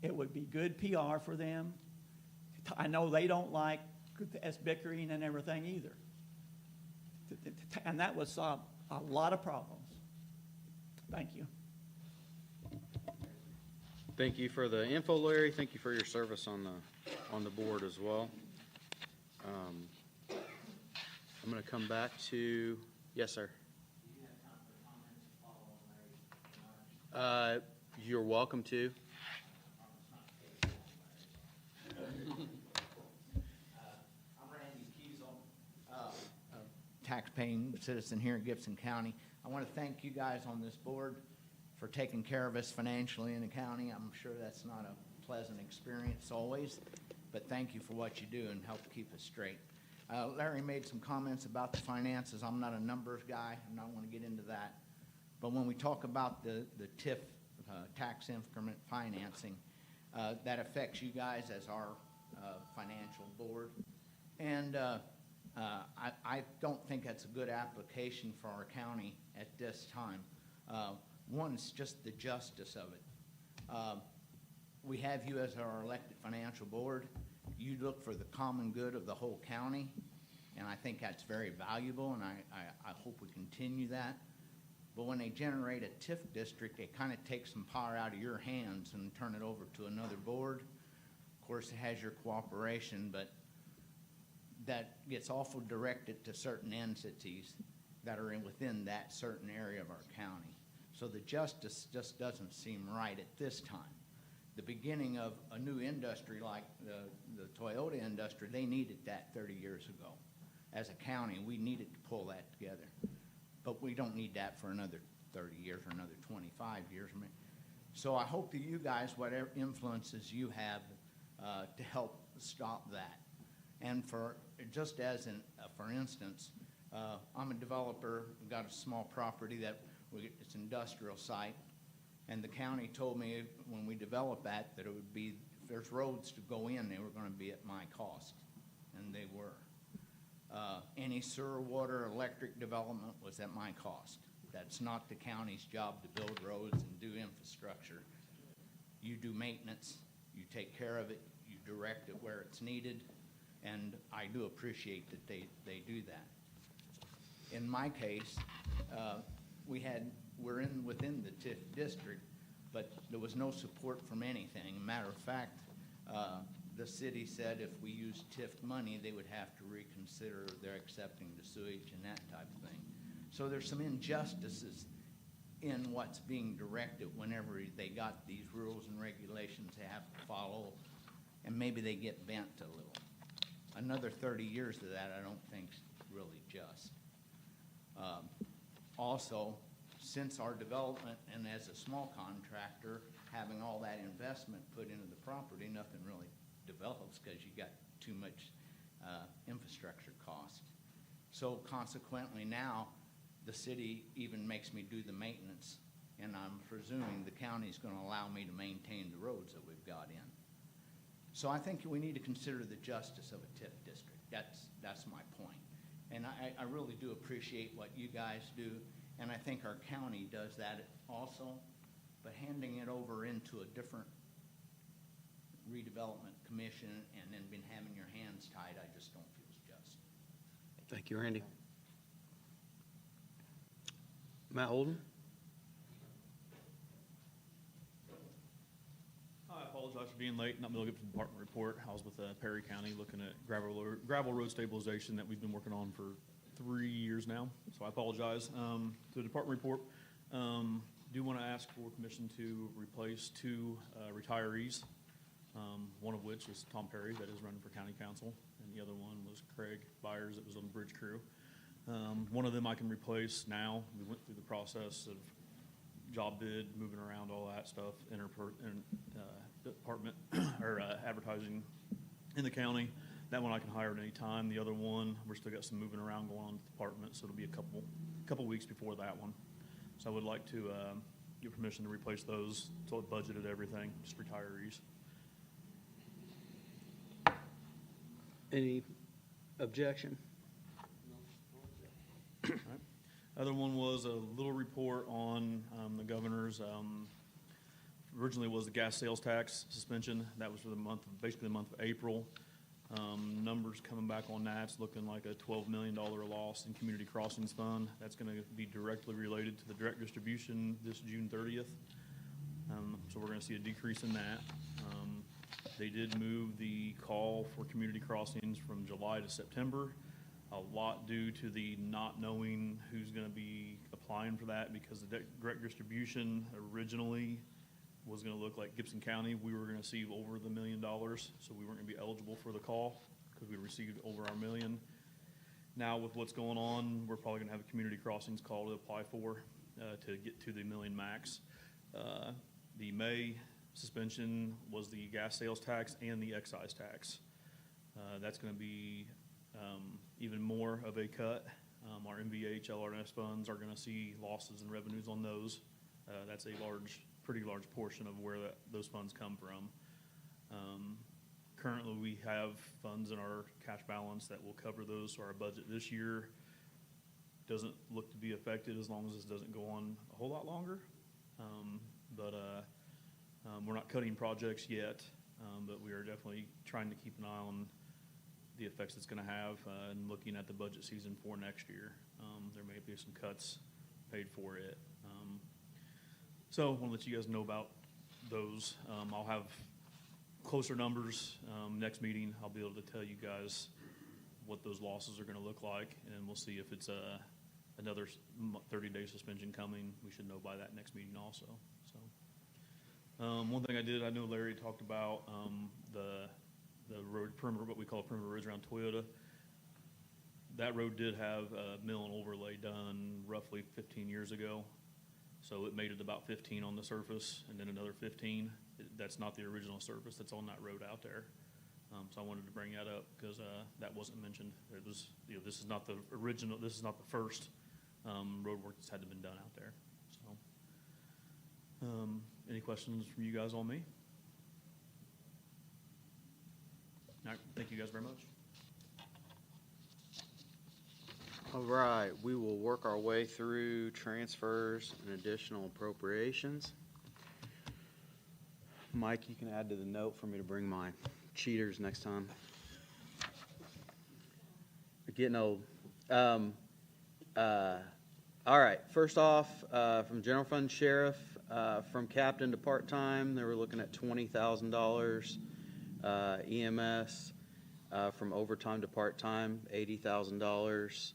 It would be good PR for them. I know they don't like us bickering and everything either. And that would solve a lot of problems. Thank you. Thank you for the info, Larry. Thank you for your service on the board as well. I'm going to come back to, yes, sir. You're welcome to. I'm Randy Kiesel, a tax-paying citizen here in Gibson County. I want to thank you guys on this board for taking care of us financially in the county. I'm sure that's not a pleasant experience always, but thank you for what you do and help keep us straight. Larry made some comments about the finances. I'm not a numbers guy. I'm not going to get into that. But when we talk about the TIF, tax increment financing, that affects you guys as our financial board. And I don't think that's a good application for our county at this time. One is just the justice of it. We have you as our elected financial board. You look for the common good of the whole county, and I think that's very valuable, and I hope we continue that. But when they generate a TIF district, they kind of take some power out of your hands and turn it over to another board. Of course, it has your cooperation, but that gets awful directed to certain entities that are within that certain area of our county. So the justice just doesn't seem right at this time. The beginning of a new industry like the Toyota industry, they needed that 30 years ago. As a county, we needed to pull that together. But we don't need that for another 30 years or another 25 years. So I hope that you guys, whatever influences you have, to help stop that. And for just as for instance, I'm a developer. We've got a small property it's an industrial site, and the county told me when we developed that it would be, if there's roads to go in, they were going to be at my cost, and they were. Any sewer, water, electric development was at my cost. That's not the county's job to build roads and do infrastructure. You do maintenance, you take care of it, you direct it where it's needed, and I do appreciate that they do that. In my case, we're within the TIF district, but there was no support from anything. Matter of fact, the city said if we used TIF money, they would have to reconsider their accepting the sewage and that type of thing. So there's some injustices in what's being directed whenever they got these rules and regulations they have to follow, and maybe they get bent a little. Another 30 years of that I don't think's really just. Also, since our development and as a small contractor, having all that investment put into the property, nothing really develops because you got too much infrastructure cost. So consequently now, the city even makes me do the maintenance and I'm presuming the county's gonna allow me to maintain the roads that we've got in. So I think we need to consider the justice of a TIF district. That's my point. And I really do appreciate what you guys do, and I think our county does that also, but handing it over into a different redevelopment commission and then been having your hands tied, I just don't feel is just. Thank you, Randy. Matt Holden? I apologize for being late, not able to get to the department report. I was with Perry County looking at gravel road stabilization that we've been working on for 3 years now, so I apologize. To the department report, do want to ask for permission to replace 2 retirees, one of which is Tom Perry that is running for county council, and the other one was Craig Byers that was on the bridge crew. One of them I can replace now. We went through the process of job bid, moving around, all that stuff, department or advertising in the county. That one I can hire at any time. The other one, we're still got some moving around going on in the department, so it'll be a couple weeks before that one. So I would like to get permission to replace those. So it budgeted everything, just retirees. Any objection? All right. Other one was a little report on the governor's, originally was the gas sales tax suspension. That was for the month, basically the month of April. Numbers coming back on that, it's looking like a $12 million loss in community crossings fund. That's going to be directly related to the direct distribution this June 30th. So we're going to see a decrease in that. They did move the call for community crossings from July to September, a lot due to the not knowing who's going to be applying for that, because the direct distribution originally was going to look like Gibson County. We were going to receive over the $1 million, so we weren't going to be eligible for the call because we received over our $1 million. Now with what's going on, we're probably going to have a community crossings call to apply for to get to the $1 million max. The May suspension was the gas sales tax and the excise tax. That's going to be even more of a cut. Our MVH, LRS funds are going to see losses in revenues on those. That's a pretty large portion of where those funds come from. Currently, we have funds in our cash balance that will cover those, so our budget this year doesn't look to be affected as long as this doesn't go on a whole lot longer. We're not cutting projects yet, but we are definitely trying to keep an eye on the effects it's going to have and looking at the budget season for next year. There may be some cuts paid for it. So I want to let you guys know about those. I'll have closer numbers next meeting. I'll be able to tell you guys what those losses are going to look like, and we'll see if it's another 30-day suspension coming. We should know by that next meeting also. So one thing I know Larry talked about the road perimeter, what we call perimeter roads around Toyota. That road did have a mill and overlay done roughly 15 years ago. So it made it about 15 on the surface and then another 15. That's not the original surface that's on that road out there. So I wanted to bring that up because that wasn't mentioned. It was, this is not the original, this is not the first road work that's had to been done out there. So any questions from you guys on me? All right, thank you guys very much. All right, we will work our way through transfers and additional appropriations. Mike, you can add to the note for me to bring my cheaters next time. We're getting old. All right, first off, from general fund sheriff, from captain to part-time, they were looking at $20,000. EMS, from overtime to part-time, $80,000.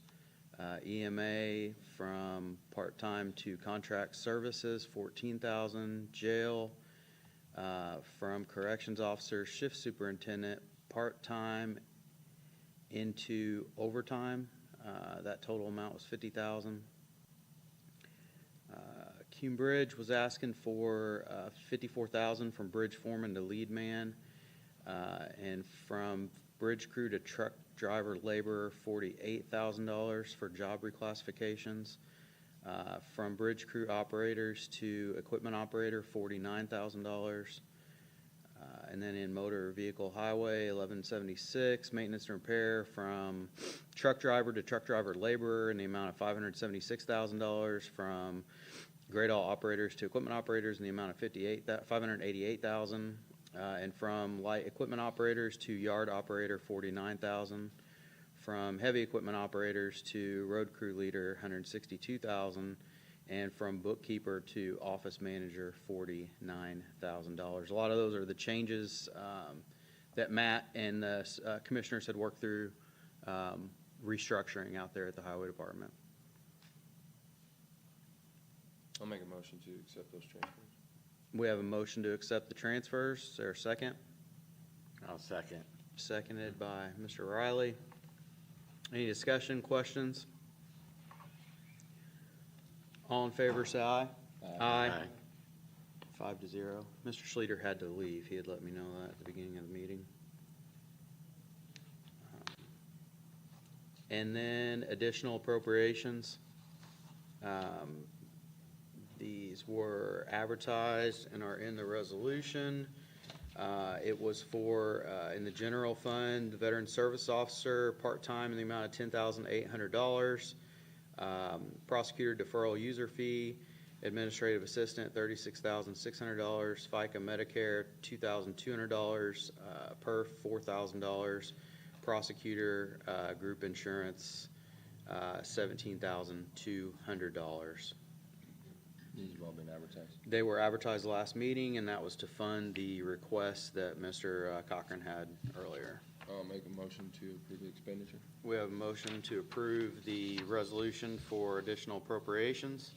EMA from part-time to contract services, $14,000. Jail, from corrections officer, shift superintendent, part-time into overtime. That total amount was $50,000. Cume Bridge was asking for $54,000 from bridge foreman to lead man, and from bridge crew to truck driver laborer, $48,000 for job reclassifications. From bridge crew operators to equipment operator, $49,000. And then in motor vehicle highway, 1176, maintenance and repair from truck driver to truck driver laborer in the amount of $576,000. From grade all operators to equipment operators in the amount of $588,000. And from light equipment operators to yard operator, $49,000. From heavy equipment operators to road crew leader, $162,000. And from bookkeeper to office manager, $49,000. A lot of those are the changes that Matt and the commissioners had worked through restructuring out there at the highway department. I'll make a motion to accept those transfers. We have a motion to accept the transfers. Is there a second? I'll second. Seconded by Mr. Riley. Any discussion, questions? All in favor, say aye. Aye. 5-0. Mr. Schleter had to leave. He had let me know that at the beginning of the meeting. And then additional appropriations. These were advertised and are in the resolution. It was for, in the general fund, the veteran service officer, part-time in the amount of $10,800. Prosecutor deferral user fee, administrative assistant, $36,600. FICA Medicare, $2,200. PERF, $4,000. Prosecutor group insurance, $17,200. These have all been advertised. They were advertised last meeting, and that was to fund the request that Mr. Cochran had earlier. I'll make a motion to approve the expenditure. We have a motion to approve the resolution for additional appropriations.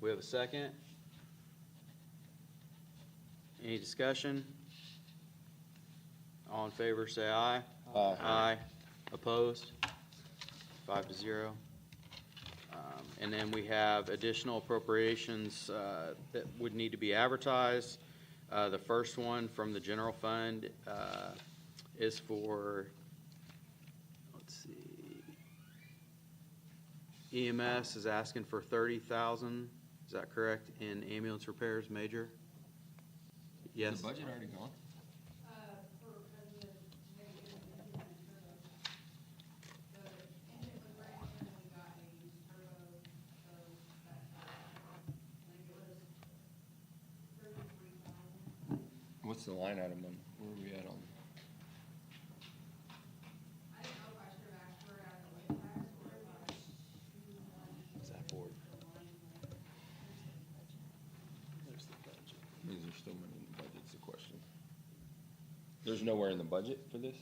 We have a second. Any discussion? All in favor, say aye. Aye. Aye. Opposed? 5-0. And then we have additional appropriations that would need to be advertised. The first one from the general fund is for, let's see, EMS is asking for $30,000. Is that correct? In ambulance repairs, major? Yes? Is the budget already gone? What's the line item on, where are we at on? Is that for? Is there still money in the budget's the question. There's nowhere in the budget for this?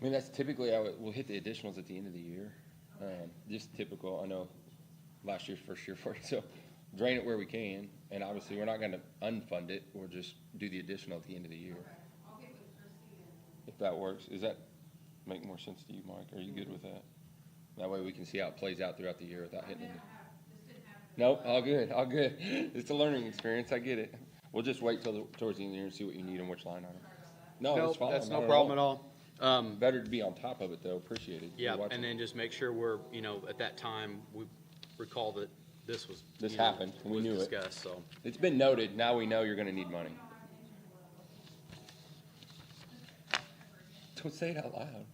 I mean, that's typically how we'll hit the additionals at the end of the year. Just typical. I know last year's first year for it, so drain it where we can. And obviously, we're not going to unfund it. We'll just do the additional at the end of the year. If that works. Does that make more sense to you, Mike? Are you good with that? That way we can see how it plays out throughout the year without hitting it. Nope, all good, all good. It's a learning experience. I get it. We'll just wait till towards the end of the year and see what you need and which line item. No, that's fine. That's no not problem at all. Better to be on top of it, though. Appreciate it. Yeah, You're watching. and then just make sure we're, at that time, we recall that this was. This happened, and we was knew it. discussed, so. It's been noted. Now we know you're going to need money. Don't say it out loud.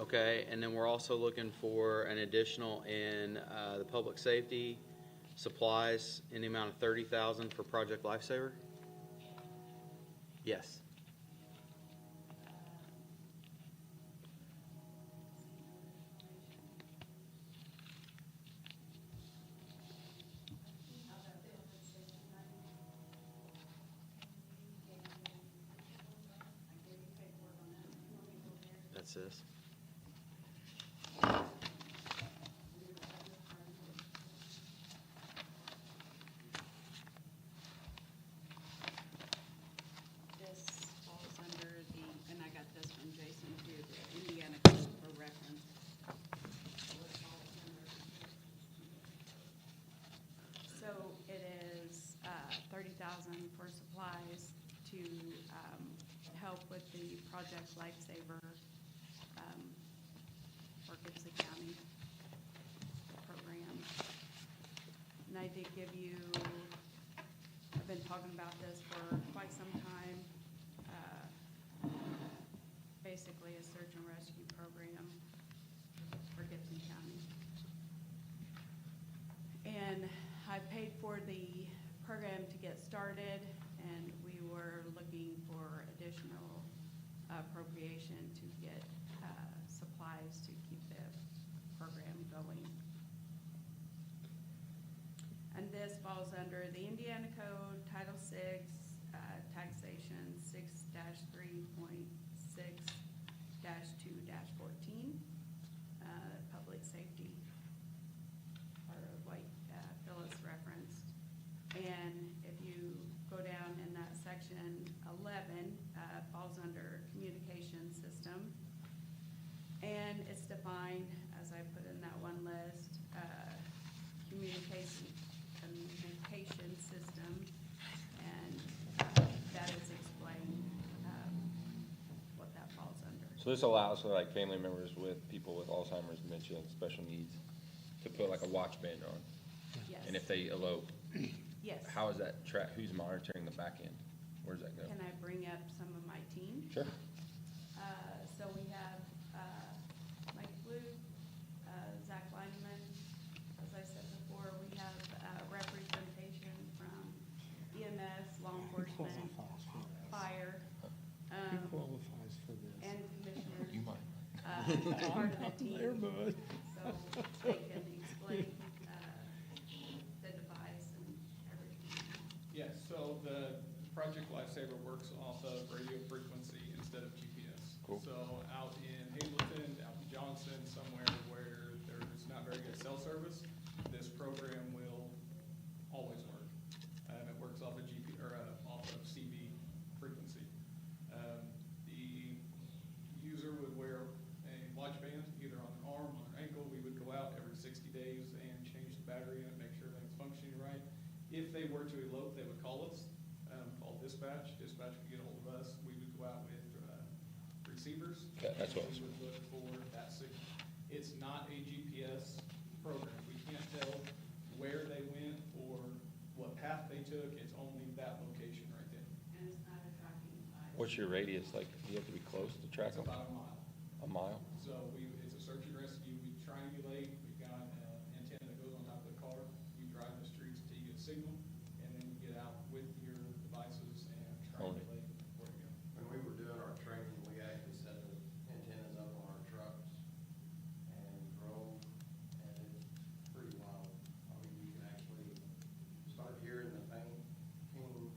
Okay, and then we're also looking for an additional in the public safety supplies in the amount of $30,000 for Project Lifesaver? Yes. That's this. for supplies to help with the Project Lifesaver for Gibson County program. And I did give you, I've been talking about this for quite some time. Basically a search and rescue program for Gibson County. And I paid for the program to get started, and we were looking for additional appropriation to get supplies to keep the program going. And this falls under the Indiana Code, Title VI, Taxation 6-3.6-2-14, Public Safety, part of what Phyllis referenced. And if you go down in that section 11, falls under Communication System. And it's defined, as I put in that one list, communication system, and that is explained what that falls under. So this allows for like family members with people with Alzheimer's, dementia, and special needs to put like a watch band on. Yes. And if they elope, Yes. how is that who's monitoring the back end? Where does that go? Can I bring up some of my team? Sure. So we have Mike Blue, Zach Lineman. As I said before, we have representation from EMS, law enforcement, fire, Who qualifies for this? and commissioners. You might. Part of the team. There, bud. So they can explain the device and everything. Yes, so the Project Lifesaver works off of radio frequency instead of GPS. Cool. So out in Hazleton, out in Johnson, somewhere where there's not very good cell service, this program will always work. It works off of off of CB frequency. The user would wear a watch band, either on an arm or an ankle. We would go out every 60 days and change the battery in it, make sure everything's functioning right. If they were to elope, they would call us, call dispatch. Dispatch would get a hold of us. We would go out with receivers. Okay, that's what I was- We would look for that signal. It's not a GPS program. We can't tell where they went or what path they took. It's only that location right there. And it's not a tracking device. What's your radius? Like, do you have to be close to track It's them? about a mile. A mile? So it's a search and rescue. We triangulate. We've got an antenna that goes on top of the car. You drive the streets until you get a signal, and then you get out with your devices and triangulate where to go. When we were doing our training, we actually set the antennas up on our trucks and drove, and it's pretty wild. I mean, you can actually start hearing the faint ping,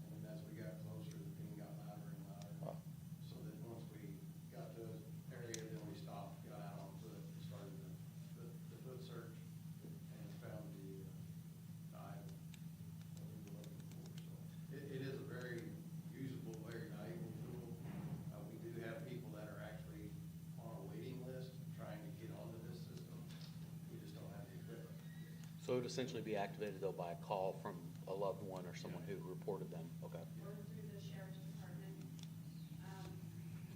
and then as we got closer, the ping got louder and louder. Wow. So that once we got to an area, then we stopped, got out on foot, and started the foot search, and found the item that we were looking for. So it is a very usable, very valuable tool. We do have people that are actually on a waiting list trying to get onto this system. We just don't have the equipment. So it would essentially be activated though by a call from a loved one or someone who reported them, okay? Or through the sheriff's department.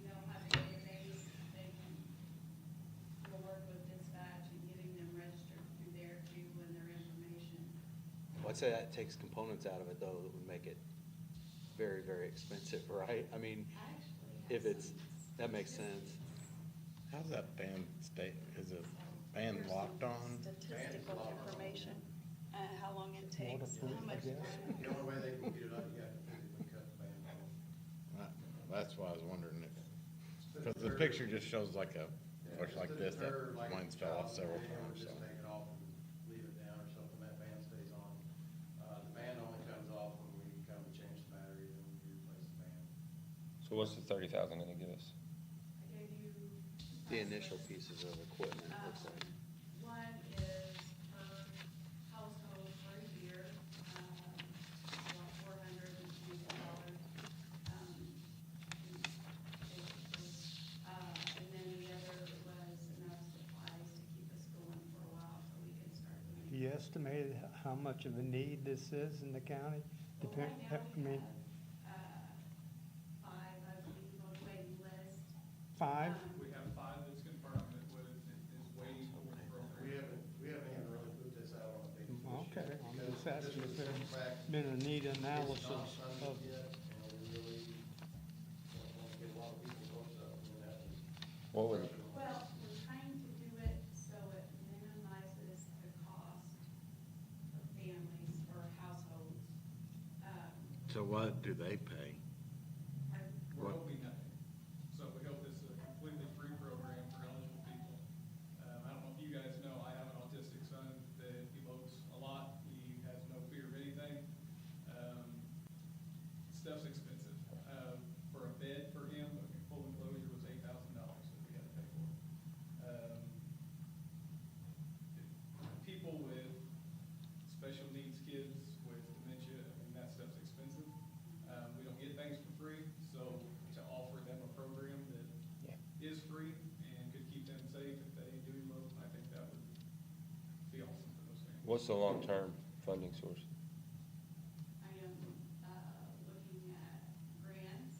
They'll have a database, they can, we'll work with dispatch and getting them registered through there too and their information. Well, I'd say that takes components out of it though, that would make it very, very expensive, right? I mean, if it's, that makes sense. How's that band is it band locked on? Statistical information, how long it takes, how much. The only way they can get it up, you have to physically cut the band off. That's why I was wondering if, because the picture just shows like a push like this, that mine's fell off several times, so. Just take it off and leave it down or something, that band stays on. The band only comes off when we come to change the battery, then we replace the band. So what's the 30,000 gonna get us? I gave you. The initial pieces of equipment, it looks like. One is per household for a year, about $420. And then the other was enough supplies to keep us going for a while so we can start. Do you estimate how much of a need this is in the county? Well, right now I we mean, have, 5, I believe, on the waiting list. 5? We have 5 that's confirmed that is waiting for the program. We haven't even really put this out on a big fish yet. Okay, I'm because just asking this if was there's back- been a neat It's analysis not funded of, yet, and we really don't want to get a lot of people's hopes up, and then have to. What would, Well, we're trying to do it so it minimizes the cost for families or households. So what do they pay? We're hoping nothing. So we hope this is a completely free program for eligible people. I don't know if you guys know, I have an autistic son that emotes a lot. He has no fear of anything. Stuff's expensive. For a bed for him, a full enclosure was $8,000 that we had to pay for. People with special needs kids with dementia, I mean, that stuff's expensive. We don't get things for free, so to offer them a program that is free and could keep them safe if they do elope, I think that would be awesome for those families. what's the long-term funding source? I am, looking at grants.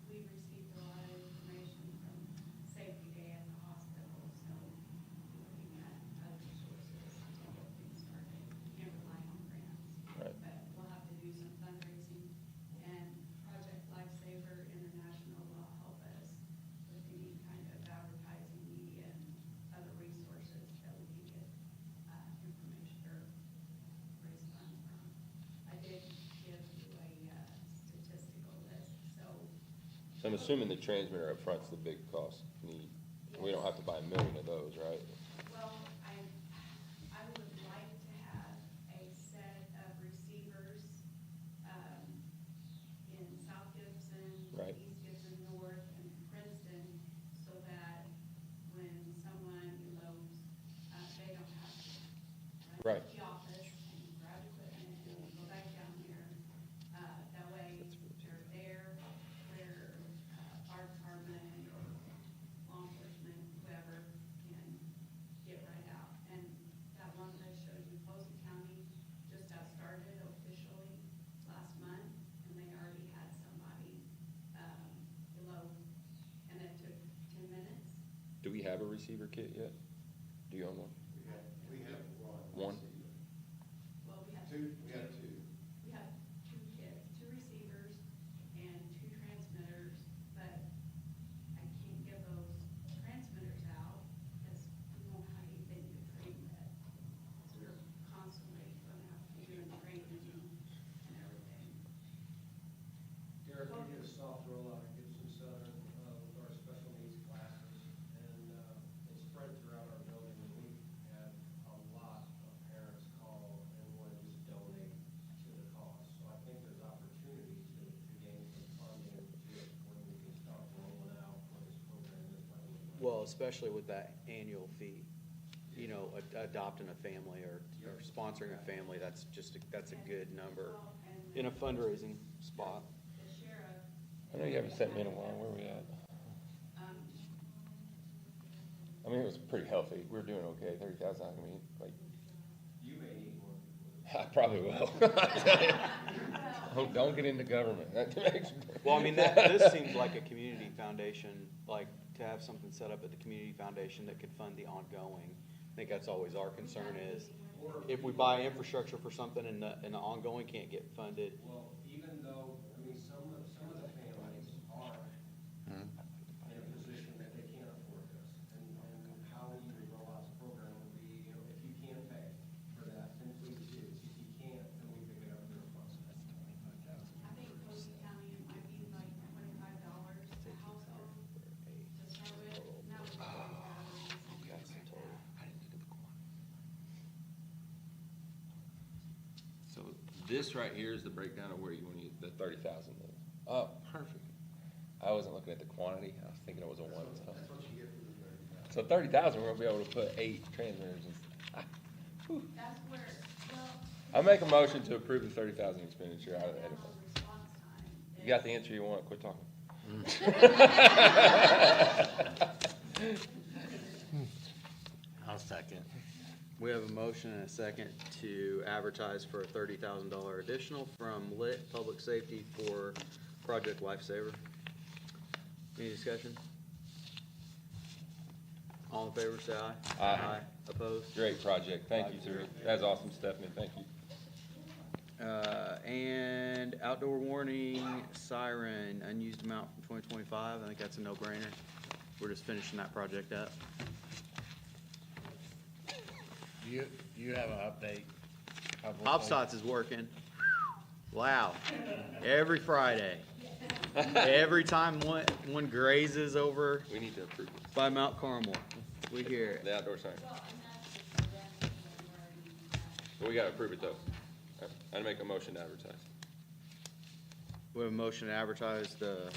We received a lot of information from Safety Day at the hospital, so looking at other sources to get things started. Can't rely on grants. Right. But we'll have to do some fundraising, and Project Lifesaver International will help us with any kind of advertising, media, and other resources that we can get, information or raise funds from. I did give you a, statistical list, so. So I'm assuming the transmitter up front's the big cost need. We don't have to buy a million of those, right? Well, I would like to have a set of receivers, in South Gibson, Right. East Gibson North, and Princeton, so that when someone elopes, they don't have to Right. run to the office and grab equipment and go back down there. That way, they're there, where, fire department or law enforcement, whoever, can get right out. And that one that I showed you, Posey County just got started officially last month, and they already had somebody, elope, and it took 10 minutes. Do we have a receiver kit yet? Do you own one? We have One? Well, we have two. We have two. We have 2 kits, 2 receivers and 2 transmitters, but I can't give those transmitters out because we won't have anything to train with. So we're constantly gonna have to be doing training and everything. Derek, we did a soft rollout at Gibson Southern, with our special needs classes, and, it's spread throughout our building. We had a lot of parents call and want to just donate to the cause. So I think there's opportunity to gain some funding to when we can start rolling out what this program is like. Well, especially with that annual fee, you know, adopting a family or sponsoring a family, that's a good number in a fundraising spot. The sheriff. I know you haven't sent me in a while. Where are we at? I mean, it was pretty healthy. We were doing okay. 30,000. I mean, like, You may need one. I probably will. Oh, don't get into government. That makes. Well, I mean, this seems like a community foundation, like to have something set up at the community foundation that could fund the ongoing. I think that's always our concern is if we buy infrastructure for something and the ongoing can't get funded. Well, even though, I mean, some of the families are in a position that they can't afford this. And how you would roll out the program would be, you know, if you can't pay for that, then please do. If you can't, then we pick it up in your funds. I think Posey County, it might be like $25 a household to start with. And that would be That's the total. So this right here is the breakdown of where you want to use the 30,000. Oh, perfect. I wasn't looking at the quantity. I was thinking it was a one. That's what you get for the 30,000. So 30,000, we're gonna be able to put 8 transmitters in. That's where, well. I make a motion to approve the 30,000 expenditure out of the edit. Response time. You got the answer you want, quit talking. I'll second. We have a motion and a second to advertise for a $30,000 additional from Lit Public Safety for Project Lifesaver. Any discussion? All in favor, say aye. Aye. Opposed? Great project. Thank you, sir. That's awesome, Stephanie. Thank you. And outdoor warning siren, unused amount from 2025. I think that's a no-brainer. We're just finishing that project up. Do you have an update? Hopstots is working. Wow. Every Friday. Every time one grazes over We need to approve it. by Mount Carmel, we hear it. The outdoor sign. Well, we gotta approve it though. I'd make a motion to advertise. We have a motion to advertise the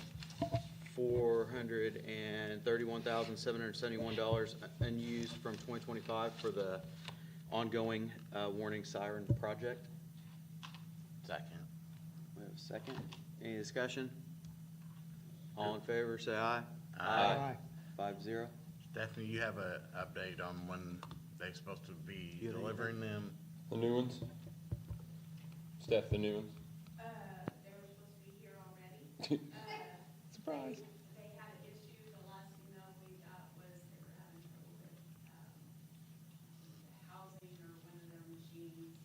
$431,771 unused from 2025 for the ongoing warning siren project. Second. We have a second. Any discussion? All in favor, say aye. Aye. 5-0. Stephanie, you have an update on when they're supposed to be You have delivering them? The new ones? Steph, the new ones? They were supposed to be here already. Surprise. They had an issue, the last email we got was they were having trouble with, housing or one of their machines.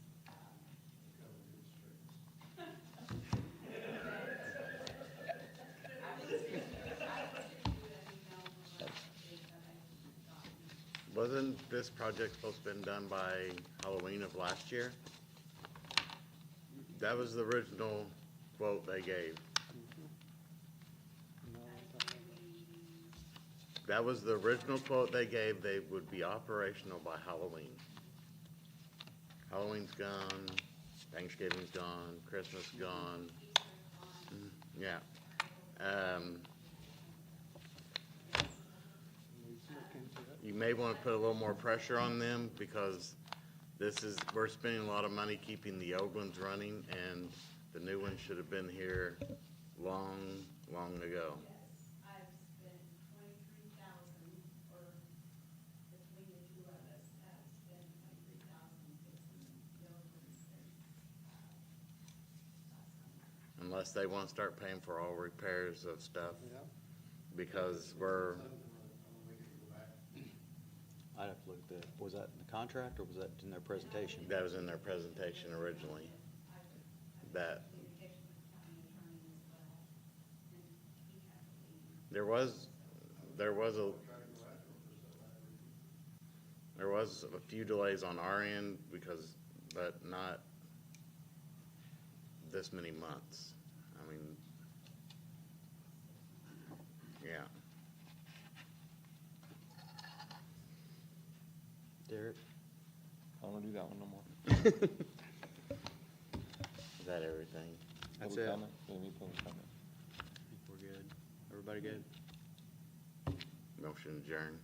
Wasn't this project supposed to have been done by Halloween of last year? That was the original quote they gave. That was the original quote they gave. They would be operational by Halloween. Halloween's gone, Thanksgiving's gone, Christmas gone. Yeah. You may want to put a little more pressure on them because we're spending a lot of money keeping the old ones running, and the new ones should have been here long, long ago. I've spent $23,000, or between the two of us, have spent $23,000 fixing the old ones since, last summer. Unless they want to start paying for all repairs of stuff, because we're, I'd have to look at was that in the contract or was that in their presentation? that was in their presentation originally. That, Communication with the county attorney as well, and he had to leave. there was a few delays on our end but not this many months. I mean, yeah. Derek? I don't wanna do that one no more. Is that everything? That's Public it. comment? Any public comment? I think we're good. Everybody good? Motion adjourned.